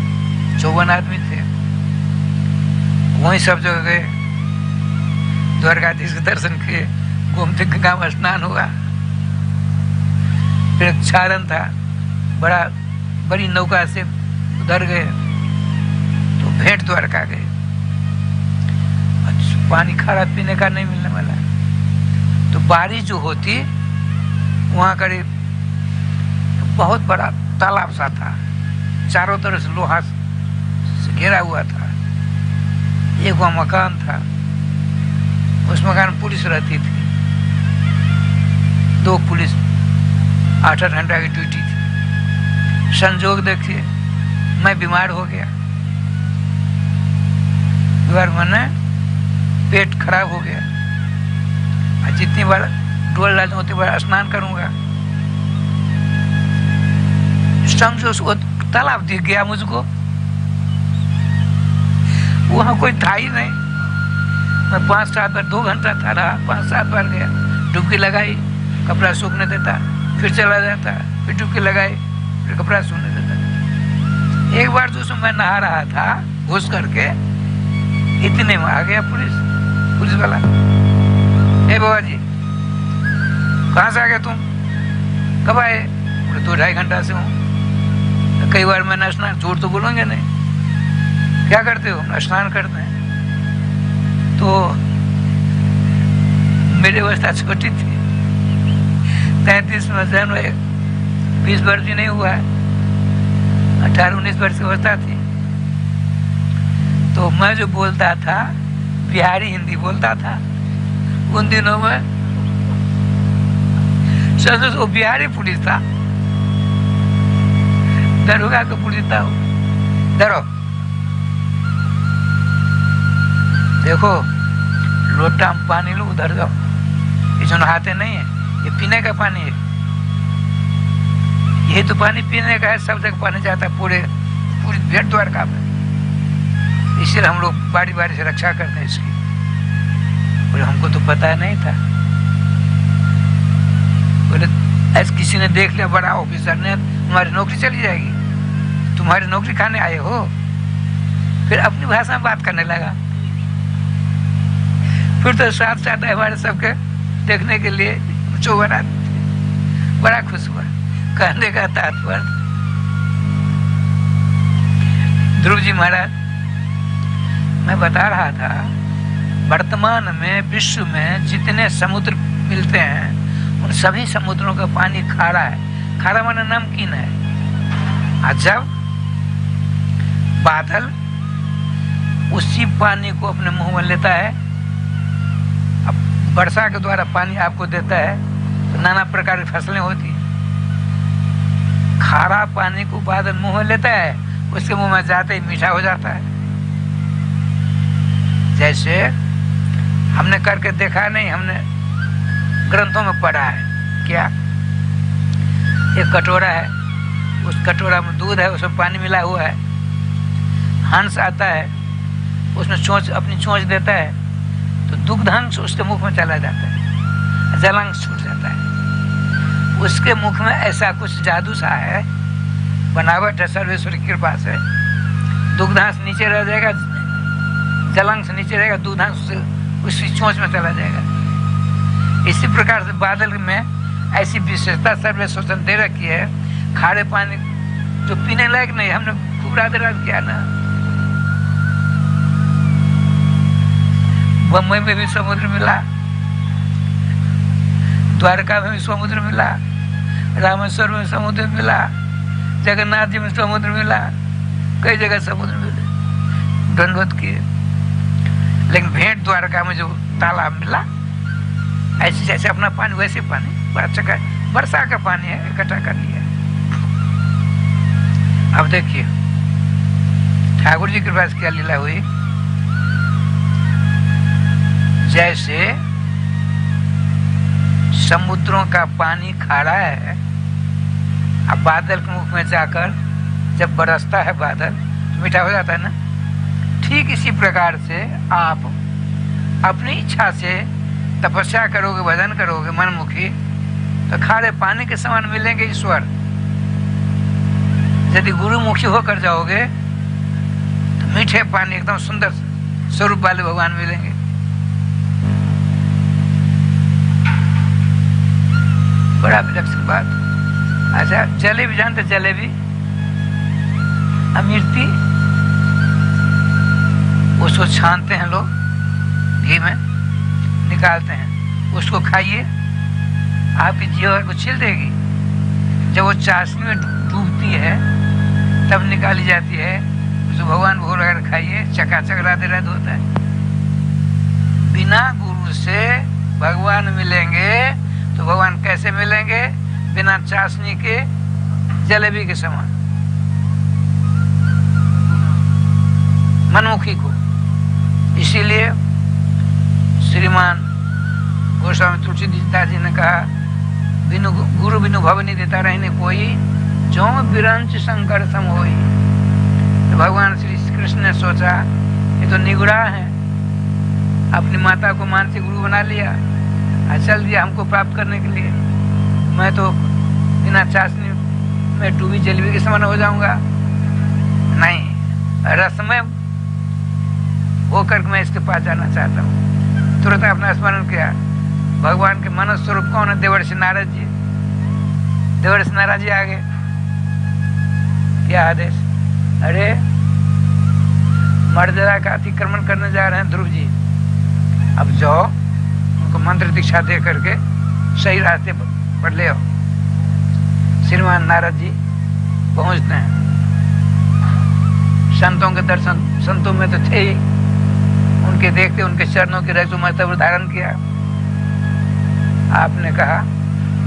54 आदमी थे, वहीं सब जगह गए, द्वारकाधीश के दर्शन किए, गोमती गंगा में स्नान हुआ। फिर एक चारण था, बड़ी नौका से उधर गए तो भेंट द्वारका गए। पानी खारा पीने का नहीं मिलने वाला, तो बारिश जो होती वहाँ करीब बहुत बड़ा तालाब सा था, चारों तरफ से लोहा से घेरा हुआ था। एक वहाँ मकान था, उस मकान में पुलिस रहती थी, 2 पुलिस 8-8 घंटा की ड्यूटी थी। संजोग देखिए, मैं बीमार हो गया। बीमार मैंने पेट खराब हो गया, जितनी बार डोल डालूं उतनी बार स्नान करूंगा। समझो उसको तालाब दिख गया मुझको, वहां कोई था ही नहीं। मैं 5-7 बार, 2 घंटा था रहा, 5-7 बार गया, डुबकी लगाई, कपड़ा सूखने देता, फिर चला जाता, फिर डुबकी लगाई, फिर कपड़ा सूखने देता। एक बार जो मैं नहा रहा था घुस करके, इतने में आ गया पुलिस वाला। ए बाबा जी, कहाँ से आ गए तुम? कब आए? 2-2.5 घंटा से हूँ। कई बार मैंने स्नान, झूठ तो बोलोगे नहीं, क्या करते हो? स्नान करते हैं। तो मेरी अवस्था छोटी थी, 33 में जन्म हुए, 20 वर्ष भी नहीं हुआ है, 18-19 वर्ष की अवस्था थी। तो मैं जो बोलता था बिहारी हिंदी बोलता था उन दिनों में। सोचो वो बिहारी पुलिस था, दरोगा का पुलिस था। डरो, देखो लोटा में पानी लो, उधर जाओ, ये जो नहाते नहीं है ये पीने का पानी है, यही तो पानी पीने का है, सब जगह पानी जाता है पूरी भेंट द्वारका में। इसलिए हम लोग बारी बारी से रक्षा करते हैं इसकी। बोले हमको तो पता नहीं था। बोले ऐसे किसी ने देख लिया, बड़ा ऑफिसर ने, तुम्हारी नौकरी चली जाएगी, तुम्हारी नौकरी खाने आए हो। फिर अपनी भाषा में बात करने लगा। फिर तो साथ साथ हमारे सबके देखने के लिए जो बना, बड़ा खुश हुआ। कहने का तात्पर्य, ध्रुव जी महाराज, मैं बता रहा था वर्तमान में विश्व में जितने समुद्र मिलते हैं उन सभी समुद्रों का पानी खारा है। खारा माने नमकीन है। और जब बादल उसी पानी को अपने मुंह में लेता है, अब वर्षा के द्वारा पानी आपको देता है तो नाना प्रकार की फसलें होती हैं। खारा पानी को बादल मुंह में लेता है, उसके मुंह में जाते ही मीठा हो जाता है। जैसे हमने करके देखा नहीं, हमने ग्रंथों में पढ़ा है। क्या? एक कटोरा है, उस कटोरा में दूध है, उसमें पानी मिला हुआ है। हंस आता है, उसमें चोंच, अपनी चोंच देता है तो दुग्धांश उसके मुख में चला जाता है, जलांश छूट जाता है। उसके मुख में ऐसा कुछ जादू सा है, बनावट है सर्वेश्वर की कृपा से। दुग्धांश नीचे रह जाएगा, जलांश नीचे रहेगा, दूधांश उसी चोंच में चला जाएगा। इसी प्रकार से बादल में ऐसी विशेषता सर्वेश्वर दे रखी है। खारे पानी जो पीने लायक नहीं, हमने खूब रात किया ना। बम्बई में भी समुद्र मिला, द्वारका में भी समुद्र मिला, रामेश्वर में समुद्र मिला, जगन्नाथ जी में समुद्र मिला, कई जगह समुद्र मिले, दंडवत किए। लेकिन भेंट द्वारका में जो तालाब मिला, ऐसे जैसे अपना पानी वैसे पानी, बड़ा अच्छा वर्षा का पानी है, इकट्ठा कर लिया। अब देखिए ठाकुर जी के पास क्या लीला हुई। जैसे समुद्रों का पानी खारा है, अब बादल के मुख में जाकर जब बरसता है बादल तो मीठा हो जाता है ना। ठीक इसी प्रकार से आप अपनी इच्छा से तपस्या करोगे, भजन करोगे मनमुखी, तो खारे पानी के समान मिलेंगे ईश्वर। यदि गुरुमुखी होकर जाओगे तो मीठे पानी, एकदम सुंदर स्वरूप वाले भगवान मिलेंगे। बड़ा विलक्षण बात। अच्छा, जलेबी जानते? जलेबी, अमृति, उसको छानते हैं लोग, घी में निकालते हैं, उसको खाइए, आपकी जीवन को छिल देगी। जब वो चाशनी में डूबती है तब निकाली जाती है, उसको भगवान भोग वगैरह खाइए, चकाचक राधे राधे होता है। बिना गुरु से भगवान मिलेंगे तो भगवान कैसे मिलेंगे? बिना चाशनी के जलेबी के समान, मनमुखी को। इसीलिए श्रीमान गोस्वामी तुलसीदास जी ने कहा, बिनु गुरु बिनु भवनी देता रहने कोई, जो विरंच शंकर सम होई। तो भगवान श्री कृष्ण ने सोचा ये तो निगुड़ा है, अपनी माता को मानसिक गुरु बना लिया, चल दिया हमको प्राप्त करने के लिए। मैं तो बिना चाशनी में डूबी जलेबी के समान हो जाऊंगा। नहीं, रसमय होकर मैं इसके पास जाना चाहता हूँ। तुरंत अपना स्मरण किया, भगवान के मनुष्य स्वरूप कौन है? देवर्षि नारद जी। देवर्षि नारद जी आ गए, क्या आदेश? अरे मर्यादा का अतिक्रमण करने जा रहे हैं ध्रुव जी, अब जाओ उनको मंत्र दीक्षा दे करके सही रास्ते पर ले आओ। श्रीमान नारद जी पहुंचते हैं। संतों के दर्शन, संतों में तो थे ही, उनके देखते उनके चरणों के रज मस्तक धारण किया। आपने कहा,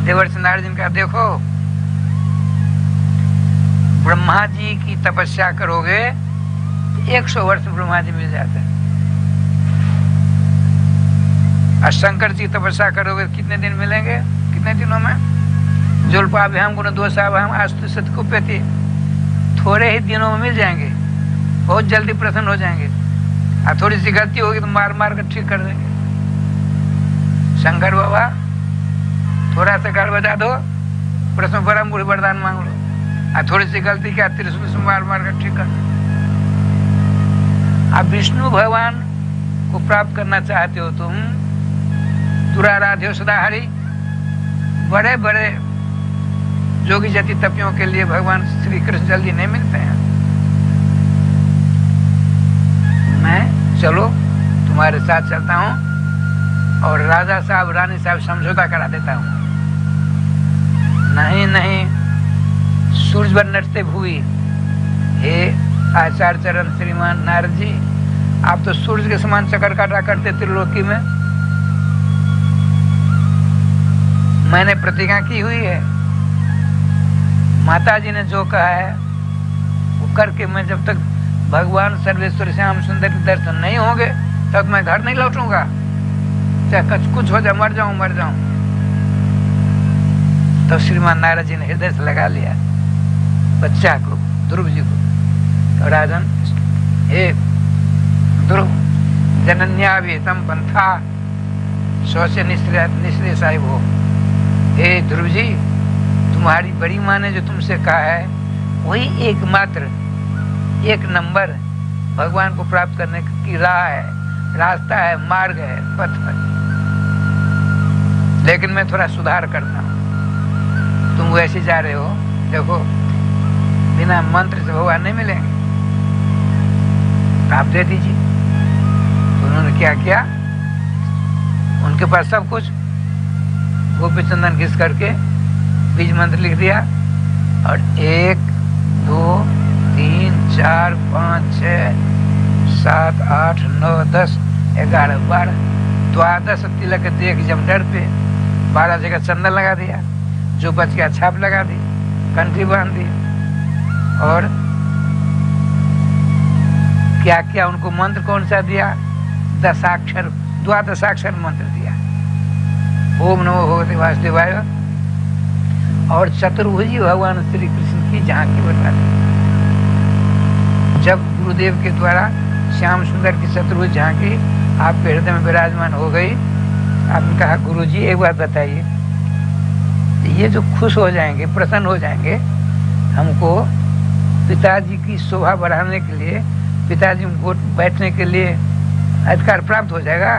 देवर्षि नारद जी ने कहा, देखो ब्रह्मा जी की तपस्या करोगे 100 वर्ष ब्रह्मा जी मिल जाते हैं, और शंकर जी तपस्या करोगे कितने दिन मिलेंगे? कितने दिनों में? जुल्पाभ्याम गुण दोषाभ्याम आस्तु सत्कुप्यते, थोड़े ही दिनों में मिल जाएंगे, बहुत जल्दी प्रसन्न हो जाएंगे। और थोड़ी सी गलती होगी तो मार मार कर ठीक कर देंगे। शंकर बाबा थोड़ा सा गाल बजा दो, प्रश्न परम बुढ़ी वरदान मांग लो, और थोड़ी सी गलती क्या त्रिशूल से मार मार कर ठीक कर दो। अब विष्णु भगवान को प्राप्त करना चाहते हो तुम, दुराराध्य सदा हरि, बड़े बड़े जोगी जति तपियों के लिए भगवान श्री कृष्ण जल्दी नहीं मिलते हैं। मैं चलो तुम्हारे साथ चलता हूँ और राजा साहब रानी साहब समझौता करा देता हूँ। नहीं नहीं, सूरज पर नटते भूई, हे आचार्य चरण श्रीमान नारद जी, आप तो सूरज के समान चक्कर काटा करते त्रिलोकी में। मैंने प्रतिज्ञा की हुई है, माता जी ने जो कहा है वो करके मैं जब तक भगवान सर्वेश्वर श्याम सुंदर के दर्शन नहीं होंगे तब तक मैं घर नहीं लौटूंगा, चाहे कुछ हो जाए, मर जाऊं। तो श्रीमान नारद जी ने हृदय से लगा लिया बच्चा को, ध्रुव जी को। तो राजन, हे ध्रुव, जनन्याभिहितम पंथा स्वस्य निश्रेय साहिब हो। हे ध्रुव जी, तुम्हारी बड़ी माँ ने जो तुमसे कहा है वही एकमात्र, एक नंबर भगवान को प्राप्त करने की राह है, रास्ता है, मार्ग है, पथ है। लेकिन मैं थोड़ा सुधार करता हूँ। तुम वैसे जा रहे हो, देखो बिना मंत्र से भगवान नहीं मिलेंगे, आप दे दीजिए। तो उन्होंने क्या किया, उनके पास सब कुछ गोपी चंदन घिस करके बीज मंत्र लिख दिया, और 1 2 3 4 5 6 7 8 9 10 11 12 द्वादश तिलक देख जब डर पे 12 जगह चंदन लगा दिया, जो बच गया छाप लगा दी, कंठी बांध दी, और क्या क्या उनको मंत्र कौन सा दिया? 10 द्वादशाक्षर मंत्र दिया, ओम नमो भगवते वासुदेवाय, और चतुर्भुजी भगवान श्री कृष्ण की झांकी बता दी। जब गुरुदेव के द्वारा श्याम सुंदर की चतुर्भुज झांकी आपके हृदय में विराजमान हो गई, आपने कहा, गुरु जी एक बात बताइए, ये जो खुश हो जाएंगे, प्रसन्न हो जाएंगे, हमको पिताजी की शोभा बढ़ाने के लिए, पिताजी को बैठने के लिए अधिकार प्राप्त हो जाएगा।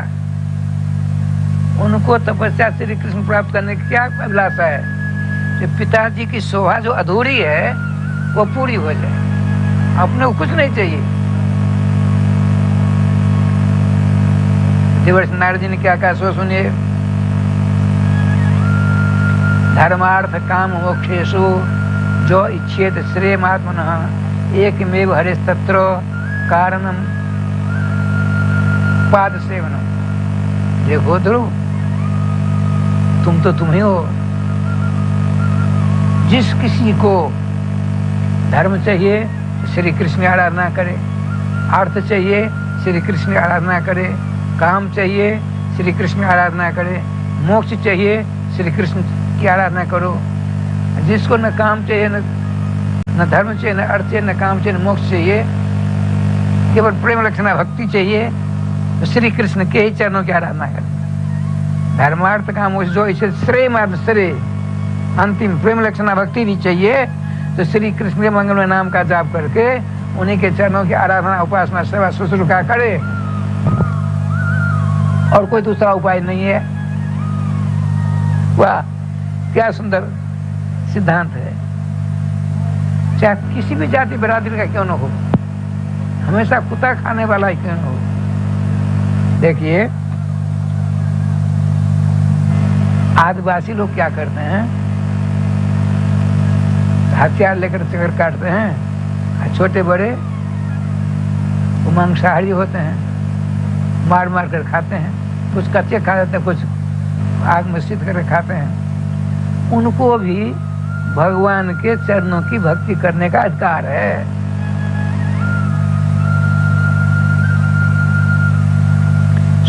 उनको तपस्या श्री कृष्ण प्राप्त करने की क्या अभिलाषा है कि पिताजी की शोभा जो अधूरी है वो पूरी हो जाए, अपने को कुछ नहीं चाहिए। देवर्षि नारद जी ने क्या कहा, सो सुनिए। धर्मार्थ काम मोक्षेषु जो इच्छेत श्रेयमात्मनः एकमेव हरेस्तत्र कारणम पाद सेवनम। देखो ध्रुव, तुम तो तुम ही हो। जिस किसी को धर्म चाहिए श्री कृष्ण की आराधना करे, अर्थ चाहिए श्री कृष्ण की आराधना करे, काम चाहिए श्री कृष्ण की आराधना करे, मोक्ष चाहिए श्री कृष्ण की आराधना करो। जिसको न काम चाहिए, न धर्म चाहिए, न अर्थ चाहिए, न काम चाहिए, न मोक्ष चाहिए, केवल प्रेम लक्षणा भक्ति चाहिए, तो श्री कृष्ण के ही चरणों की आराधना करें। धर्मार्थ काम मोक्ष जो इसे श्रेय मार्ग, श्रेय अंतिम प्रेम लक्षणा भक्ति भी चाहिए, तो श्री कृष्ण के मंगलमय नाम का जाप करके उन्हीं के चरणों की आराधना, उपासना, सेवा, शुश्रूषा करे, और कोई दूसरा उपाय नहीं है। वाह, क्या सुंदर सिद्धांत है। चाहे किसी भी जाति बिरादरी का क्यों न हो, हमेशा कुत्ता खाने वाला ही क्यों न हो। देखिए, आदिवासी लोग क्या करते हैं, हथियार लेकर चक्कर काटते हैं, छोटे बड़े वो मांसाहारी होते हैं, मार मार कर खाते हैं, कुछ कच्चे खा जाते हैं, कुछ आग में सिद्ध करके खाते हैं। उनको भी भगवान के चरणों की भक्ति करने का अधिकार है।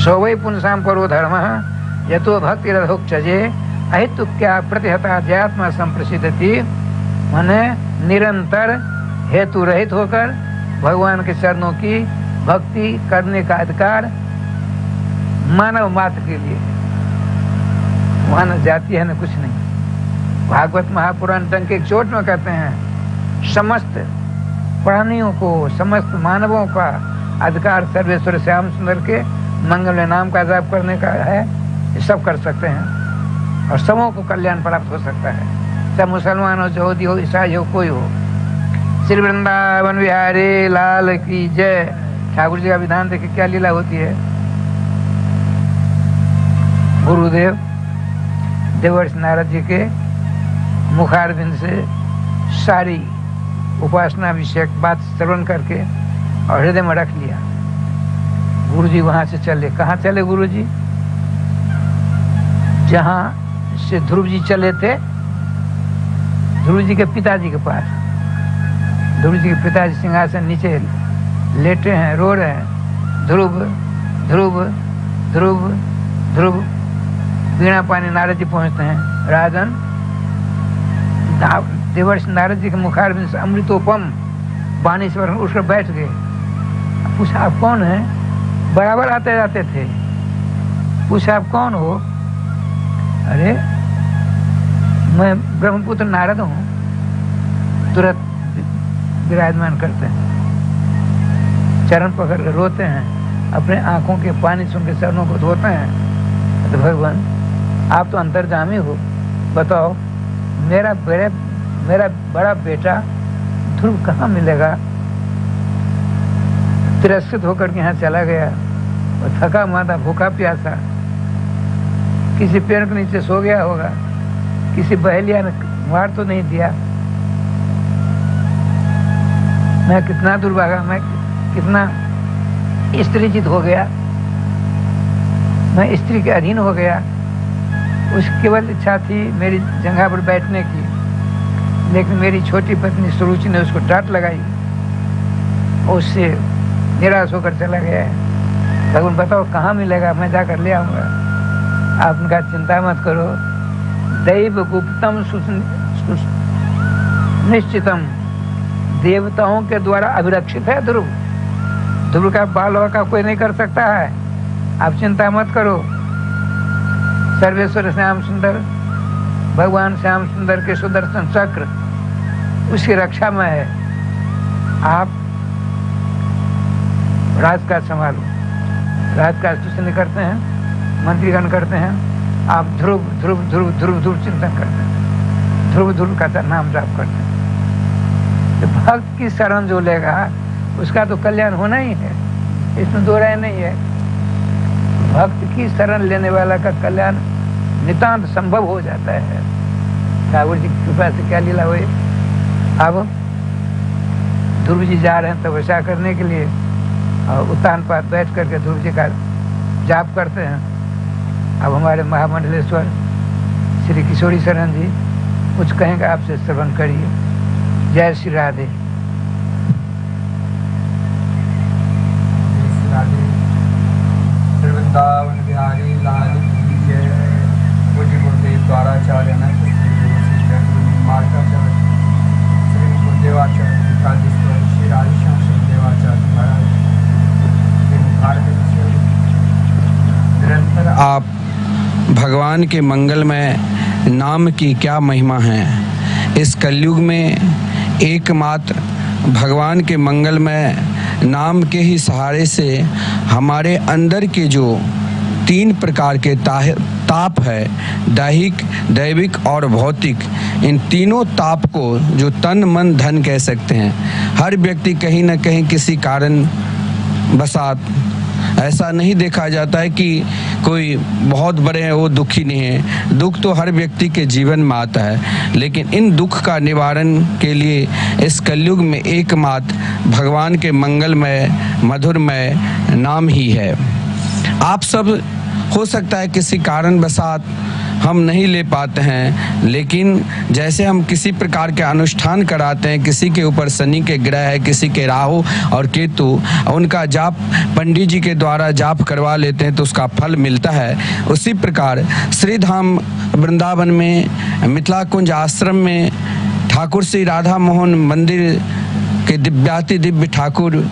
सौवै पुंसाम परो धर्म यतो भक्ति रथोक्षजे अहितु क्या प्रतिहता अध्यात्म संप्रसिद्धति। माने निरंतर हेतु रहित होकर भगवान के चरणों की भक्ति करने का अधिकार मानव मात्र के लिए, मानव जाति है न कुछ नहीं। भागवत महापुराण टंक के चोट में कहते हैं समस्त प्राणियों को, समस्त मानवों का अधिकार सर्वेश्वर श्याम सुंदर के मंगल नाम का जाप करने का है। ये सब कर सकते हैं और सबों को कल्याण प्राप्त हो सकता है, चाहे मुसलमान हो, यहूदी हो, ईसाई हो, कोई हो। श्री वृंदावन बिहारी लाल की जय। ठाकुर जी का विधान देखिए क्या लीला होती है। गुरुदेव देवर्षि नारद जी के मुखारबिंद से सारी उपासना विषयक बात श्रवण करके और हृदय में रख लिया। गुरु जी वहां से चले। कहाँ चले गुरु जी? जहां से ध्रुव जी चले थे, ध्रुव जी के पिताजी के पास। ध्रुव जी के पिताजी सिंहासन नीचे लेटे हैं, रो रहे हैं, ध्रुव ध्रुव ध्रुव ध्रुव। वीणा पानी नारद जी पहुंचते हैं। राजन, देवर्षि नारद जी के मुखारबिंद से अमृतोपम वाणी से उठकर बैठ गए। पूछा आप कौन है? बराबर आते जाते थे। पूछा आप कौन हो? अरे मैं ब्रह्मपुत्र नारद हूँ। तुरंत विराजमान करते हैं, चरण पकड़ कर रोते हैं, अपने आंखों के पानी से उनके चरणों को धोते हैं। तो भगवान आप तो अंतर्जामी हो, बताओ मेरा बड़ा बेटा ध्रुव कहाँ मिलेगा? तिरस्कृत होकर के यहाँ चला गया और थका माथा भूखा प्यासा किसी पेड़ के नीचे सो गया होगा, किसी बहेलिया ने मार तो नहीं दिया। मैं कितना दुर्भागा, मैं कितना स्त्रीजित हो गया, मैं स्त्री के अधीन हो गया। उसकी केवल इच्छा थी मेरी जगह पर बैठने की, लेकिन मेरी छोटी पत्नी सुरुचि ने उसको डांट लगाई और उससे निराश होकर चला गया है। भगवान बताओ कहाँ मिलेगा? मैं जाकर ले आऊँगा। आपने कहा चिंता मत करो, दैव गुप्तम निश्चितम, देवताओं के द्वारा अभिरक्षित है ध्रुव। ध्रुव का बाल का कोई नहीं कर सकता है, आप चिंता मत करो। सर्वेश्वर श्याम सुंदर, भगवान श्याम सुंदर के सुदर्शन चक्र उसकी रक्षा में है। आप राजकाज संभालो। राजकाज तो नहीं करते हैं, मंत्रीगण करते हैं। आप ध्रुव ध्रुव ध्रुव ध्रुव ध्रुव चिंतन करते हैं, ध्रुव ध्रुव का नाम जाप करते हैं। तो भक्त की शरण जो लेगा उसका तो कल्याण होना ही है, इसमें दो राय नहीं है। भक्त की शरण लेने वाला का कल्याण नितांत संभव हो जाता है। ठाकुर जी की कृपा से क्या लीला हुई। अब ध्रुव जी जा रहे हैं तपस्या करने के लिए और उत्तान पात बैठ करके ध्रुव जी का जाप करते हैं। अब हमारे महामंडलेश्वर श्री किशोरी शरण जी कुछ कहेंगे, आपसे श्रवण करिए। जय श्री राधे। वृंदावन बिहारी लाल की जय। पूज्य गुरुदेव द्वाराचार्य अनंत मार्गाचार्य श्री गुरुदेवाचार्य पीठाधीश्वर श्री राधेश्याम देवाचार्य महाराज निरंतर आप भगवान के मंगलमय नाम की क्या महिमा है। इस कलयुग में एकमात्र भगवान के मंगलमय नाम के ही सहारे से हमारे अंदर के जो 3 प्रकार के ताप है, दैहिक, दैविक और भौतिक, इन तीनों ताप को जो तन मन धन कह सकते हैं, हर व्यक्ति कहीं न कहीं किसी कारण बसात ऐसा नहीं देखा जाता है कि कोई बहुत बड़े हैं वो दुखी नहीं है। दुख तो हर व्यक्ति के जीवन में आता है, लेकिन इन दुख का निवारण के लिए इस कलयुग में एकमात्र भगवान के मंगलमय मधुरमय नाम ही है। आप सब हो सकता है किसी कारणवशात हम नहीं ले पाते हैं, लेकिन जैसे हम किसी प्रकार के अनुष्ठान कराते हैं, किसी के ऊपर शनि के ग्रह है, किसी के राहु और केतु, उनका जाप पंडित जी के द्वारा जाप करवा लेते हैं तो उसका फल मिलता है। उसी प्रकार श्री धाम वृंदावन में मिथिला कुंज आश्रम में ठाकुर श्री राधा मोहन मंदिर के दिव्याति दिव्य ठाकुर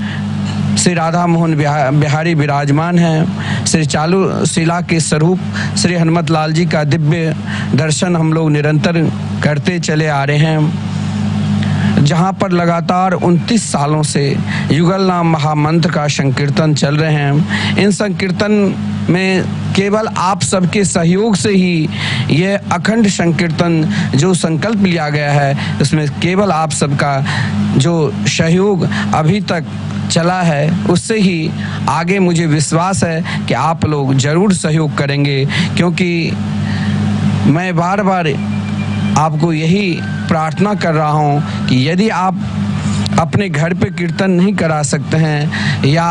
श्री राधा मोहन बिहारी विराजमान हैं। श्री चालू शिला के स्वरूप श्री हनुमत लाल जी का दिव्य दर्शन हम लोग निरंतर करते चले आ रहे हैं, जहां पर लगातार 29 सालों से युगल नाम महामंत्र का संकीर्तन चल रहे हैं। इन संकीर्तन में केवल आप सबके सहयोग से ही यह अखंड संकीर्तन जो संकल्प लिया गया है, उसमें केवल आप सबका जो सहयोग अभी तक चला है, उससे ही आगे मुझे विश्वास है कि आप लोग जरूर सहयोग करेंगे, क्योंकि मैं बार बार आपको यही प्रार्थना कर रहा हूँ कि यदि आप अपने घर पे कीर्तन नहीं करा सकते हैं या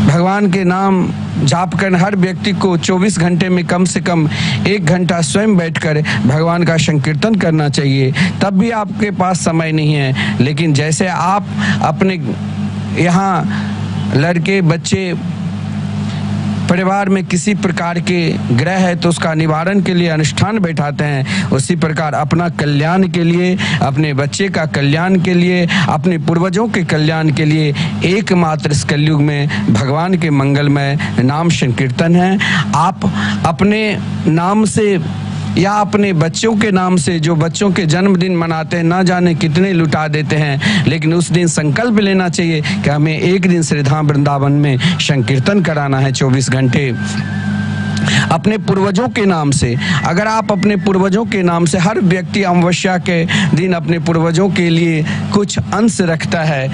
भगवान के नाम जाप कर, हर व्यक्ति को 24 घंटे में कम से कम 1 घंटा स्वयं बैठकर भगवान का संकीर्तन करना चाहिए। तब भी आपके पास समय नहीं है, लेकिन जैसे आप अपने यहाँ लड़के बच्चे परिवार में किसी प्रकार के ग्रह है तो उसका निवारण के लिए अनुष्ठान बैठाते हैं, उसी प्रकार अपना कल्याण के लिए, अपने बच्चे का कल्याण के लिए, अपने पूर्वजों के कल्याण के लिए एकमात्र इस कलयुग में भगवान के मंगलमय नाम संकीर्तन है। आप अपने नाम से या अपने बच्चों के नाम से, जो बच्चों के जन्मदिन मनाते हैं, ना जाने कितने लुटा देते हैं, लेकिन उस दिन संकल्प लेना चाहिए कि हमें एक दिन श्री धाम वृंदावन में संकीर्तन कराना है 24 घंटे अपने पूर्वजों के नाम से। अगर आप अपने पूर्वजों के नाम से, हर व्यक्ति अमावस्या के दिन अपने पूर्वजों के लिए कुछ अंश रखता है,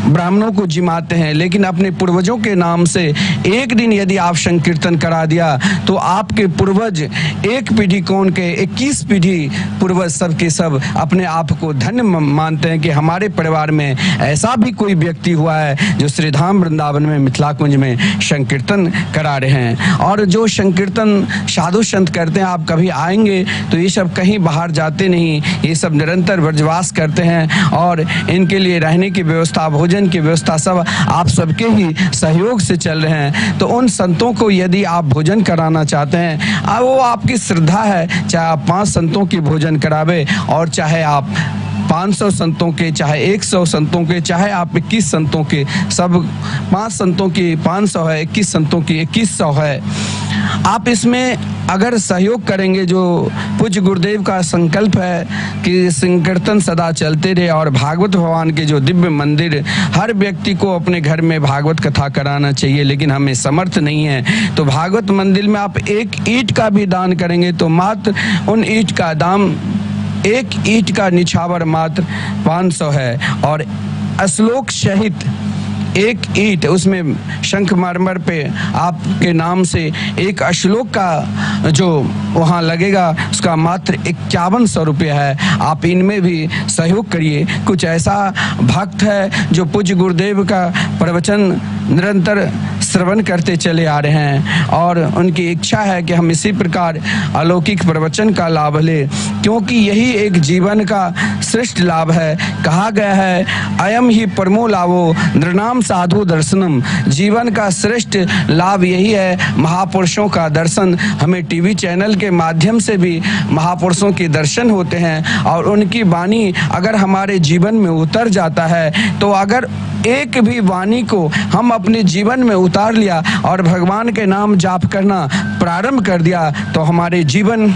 ब्राह्मणों को जिमाते हैं, लेकिन अपने पूर्वजों के नाम से एक दिन यदि आप संकीर्तन करा दिया तो आपके पूर्वज एक पीढ़ी कौन के 21 पीढ़ी पूर्वज सब के सब अपने आप को धन्य मानते हैं कि हमारे परिवार में ऐसा भी कोई व्यक्ति हुआ है जो श्री धाम वृंदावन में मिथिला कुंज में संकीर्तन करा रहे हैं। और जो संकीर्तन साधु संत करते हैं, आप कभी आएंगे तो ये सब कहीं बाहर जाते नहीं, ये सब निरंतर व्रजवास करते हैं और इनके लिए रहने की व्यवस्था, भोजन की व्यवस्था सब आप सबके ही सहयोग से चल रहे हैं। तो उन संतों को यदि आप भोजन कराना चाहते हैं, वो आपकी श्रद्धा है, चाहे आप 5 संतों की भोजन करावे और चाहे आप 500 संतों के, चाहे 100 संतों के, चाहे आप 21 संतों के, सब 5 संतों की 500 है, 21 संतों की 2100 है। आप इसमें अगर सहयोग करेंगे, जो पूज्य गुरुदेव का संकल्प है कि संकीर्तन सदा चलते रहे और भागवत भगवान के जो दिव्य मंदिर, हर व्यक्ति को अपने घर में भागवत कथा कराना चाहिए, लेकिन हमें समर्थ नहीं है। तो भागवत मंदिर में आप 1 ईंट का भी दान करेंगे तो मात्र उन ईंट का दाम, 1 ईंट का निछावर मात्र 500 है और श्लोक सहित 1 ईंट, उसमें शंखमरमर पे आपके नाम से एक श्लोक का जो वहाँ लगेगा उसका मात्र 5100 रुपये है। आप इनमें भी सहयोग करिए। कुछ ऐसा भक्त है जो पूज्य गुरुदेव का प्रवचन निरंतर श्रवण करते चले आ रहे हैं और उनकी इच्छा है कि हम इसी प्रकार अलौकिक प्रवचन का लाभ लें, क्योंकि यही एक जीवन का श्रेष्ठ लाभ है। कहा गया है, अयम ही परमो लाभो नृणाम साधु दर्शनम। जीवन का श्रेष्ठ लाभ यही है, महापुरुषों का दर्शन। हमें टीवी चैनल के माध्यम से भी महापुरुषों के दर्शन होते हैं और उनकी वाणी अगर हमारे जीवन में उतर जाता है, तो अगर एक भी वाणी को हम अपने जीवन में उतार लिया और भगवान के नाम जाप करना प्रारंभ कर दिया तो हमारे जीवन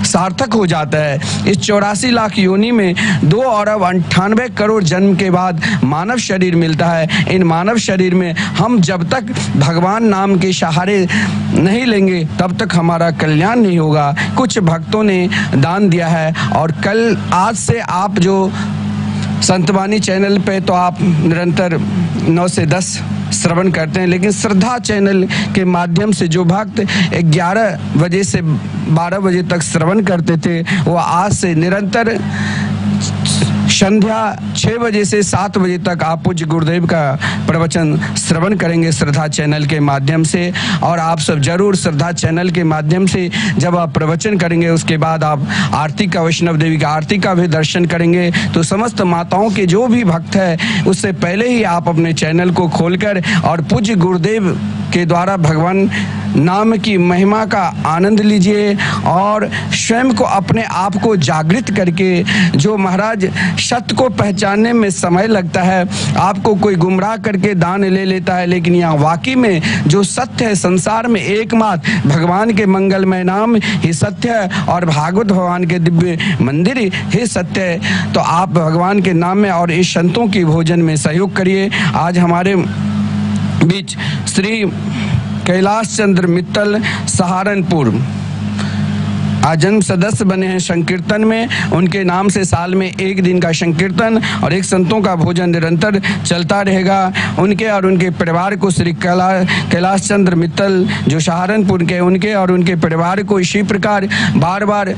सार्थक हो जाता है। इस 84 लाख योनि में 2 अरब 98 करोड़ जन्म के बाद मानव शरीर मिलता है। इन मानव शरीर में हम जब तक भगवान नाम के सहारे नहीं लेंगे तब तक हमारा कल्याण नहीं होगा। कुछ भक्तों ने दान दिया है और कल आज से आप जो संतवाणी चैनल पे तो आप निरंतर 9 से 10 श्रवण करते हैं, लेकिन श्रद्धा चैनल के माध्यम से जो भक्त 11 बजे से 12 बजे तक श्रवण करते थे, वो आज से निरंतर संध्या 6 बजे से 7 बजे तक आप पूज्य गुरुदेव का प्रवचन श्रवण करेंगे श्रद्धा चैनल के माध्यम से। और आप सब जरूर श्रद्धा चैनल के माध्यम से जब आप प्रवचन करेंगे, उसके बाद आप आरती का, वैष्णव देवी का आरती का भी दर्शन करेंगे, तो समस्त माताओं के जो भी भक्त है उससे पहले ही आप अपने चैनल को खोलकर और पूज्य गुरुदेव के द्वारा भगवान नाम की महिमा का आनंद लीजिए और स्वयं को, अपने आप को जागृत करके, जो महाराज सत्य को पहचानने में समय लगता है, आपको कोई गुमराह करके दान ले लेता है, लेकिन यहाँ वाकई में जो सत्य है, संसार में एकमात्र भगवान के मंगलमय नाम ही सत्य है और भागवत भगवान के दिव्य मंदिर ही सत्य है। तो आप भगवान के नाम में और इस संतों की भोजन में सहयोग करिए। आज हमारे बीच श्री कैलाश चंद्र मित्तल सहारनपुर आज जन्म सदस्य बने हैं संकीर्तन में। उनके नाम से साल में 1 दिन का संकीर्तन और 1 संतों का भोजन निरंतर चलता रहेगा। उनके और उनके परिवार को श्री कैलाश चंद्र मित्तल जो सहारनपुर के, उनके और उनके परिवार को इसी प्रकार बार बार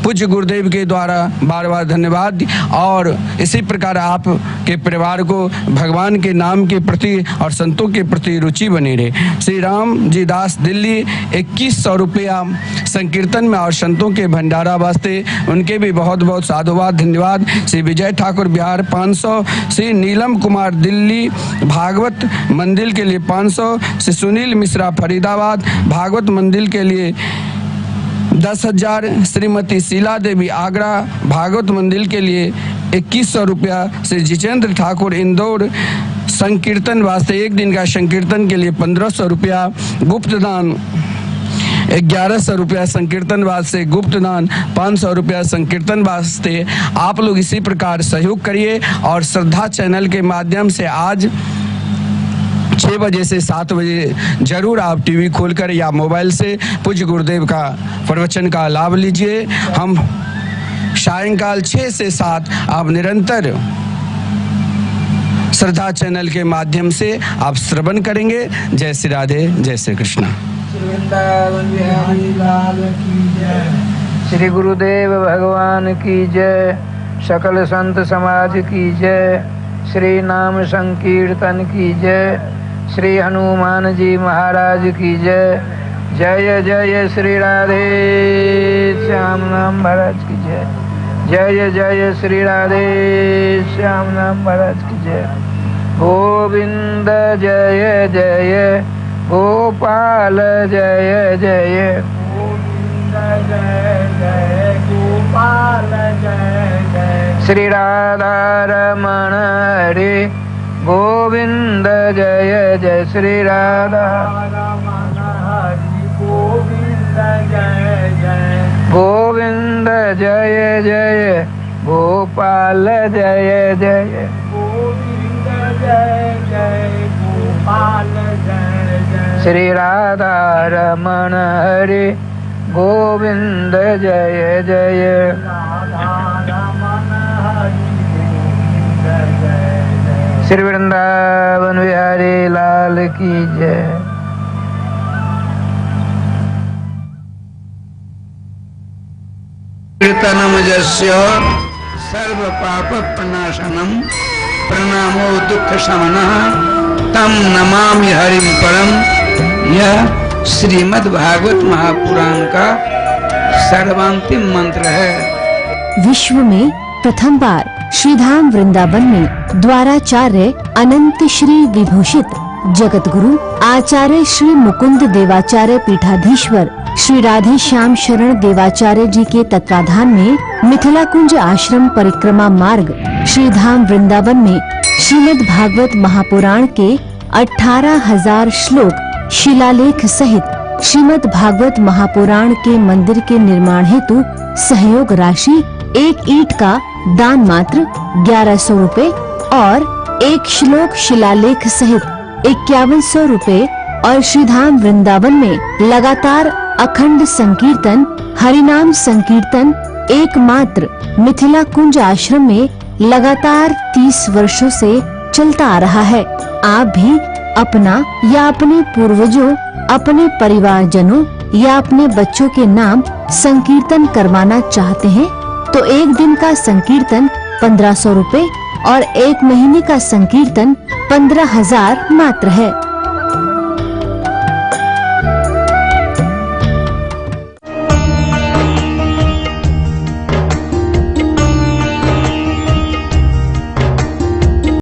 पूज्य गुरुदेव के द्वारा बार बार धन्यवाद। और इसी प्रकार आप के परिवार को भगवान के नाम के प्रति और संतों के प्रति रुचि बनी रहे। श्री राम जी दास दिल्ली 2100 रुपया संकीर्तन में और संतों के भंडारा वास्ते, उनके भी बहुत बहुत साधुवाद धन्यवाद। श्री विजय ठाकुर बिहार 500, श्री नीलम कुमार दिल्ली भागवत मंदिर के लिए 500, श्री सुनील मिश्रा फरीदाबाद भागवत मंदिर के लिए 10,000, श्रीमती शीला देवी आगरा भागवत मंदिर के लिए 2100 रुपया, श्री जितेंद्र ठाकुर इंदौर संकीर्तन वास्ते 1 दिन का संकीर्तन के लिए 1500 रुपया, गुप्त दान 1100 रुपया संकीर्तन वास्ते, गुप्त दान 500 रुपया संकीर्तन वास्ते। आप लोग इसी प्रकार सहयोग करिए और श्रद्धा चैनल के माध्यम से आज 6 बजे से 7 बजे जरूर आप टीवी खोलकर या मोबाइल से पूज्य गुरुदेव का प्रवचन का लाभ लीजिए। हम सायंकाल 6 से 7 आप निरंतर श्रद्धा चैनल के माध्यम से आप श्रवण करेंगे। जय श्री राधे, जय श्री कृष्ण। श्री गुरुदेव भगवान की जय, सकल संत समाज की जय, श्री नाम संकीर्तन की जय, श्री हनुमान जी महाराज की जय। जय जय श्री राधे श्याम नाम महाराज की जय। जय जय श्री राधे श्याम नाम महाराज की जय। गोविंद जय जय, गोपाल जय जय, गोविंद जय जय, गोपाल जय जय। श्री राधा रमण हरे गोविंद जय जय, श्री राधा रमण हरे गोविंद जय जय, गोविंद जय जय, गोपाल जय जय, गोविंद जय जय, गोपाल जय जय। श्री राधा रमण हरे गोविंद जय जय, राधा रमण हरे गोविंद जय जय। श्री वृंदावन बिहारी लाल की जय। कीर्तनम यस्य सर्व पाप प्रणाशनम प्रणामो दुख शमनः तम नमामि हरिम परम। यह श्रीमद् भागवत महापुराण का सर्वांतिम मंत्र है। विश्व में प्रथम बार श्रीधाम वृंदावन में द्वाराचार्य अनंत श्री विभूषित जगत गुरु आचार्य श्री मुकुंद देवाचार्य पीठाधीश्वर श्री राधे श्याम शरण देवाचार्य जी के तत्वाधान में मिथिला कुंज आश्रम परिक्रमा मार्ग श्रीधाम वृंदावन में श्रीमद् भागवत महापुराण के 18,000 श्लोक शिलालेख सहित श्रीमद् भागवत महापुराण के मंदिर के निर्माण हेतु सहयोग राशि 1 ईंट का दान मात्र 1100 रुपए और 1 श्लोक शिलालेख सहित 5100 रुपए और श्रीधाम वृंदावन में लगातार अखंड संकीर्तन हरिनाम संकीर्तन एकमात्र मिथिला कुंज आश्रम में लगातार 30 वर्षों से चलता आ रहा है। आप भी अपना या अपने पूर्वजों, अपने परिवारजनों या अपने बच्चों के नाम संकीर्तन करवाना चाहते हैं तो एक दिन का संकीर्तन 1500 रुपए और एक महीने का संकीर्तन 15,000 मात्र है।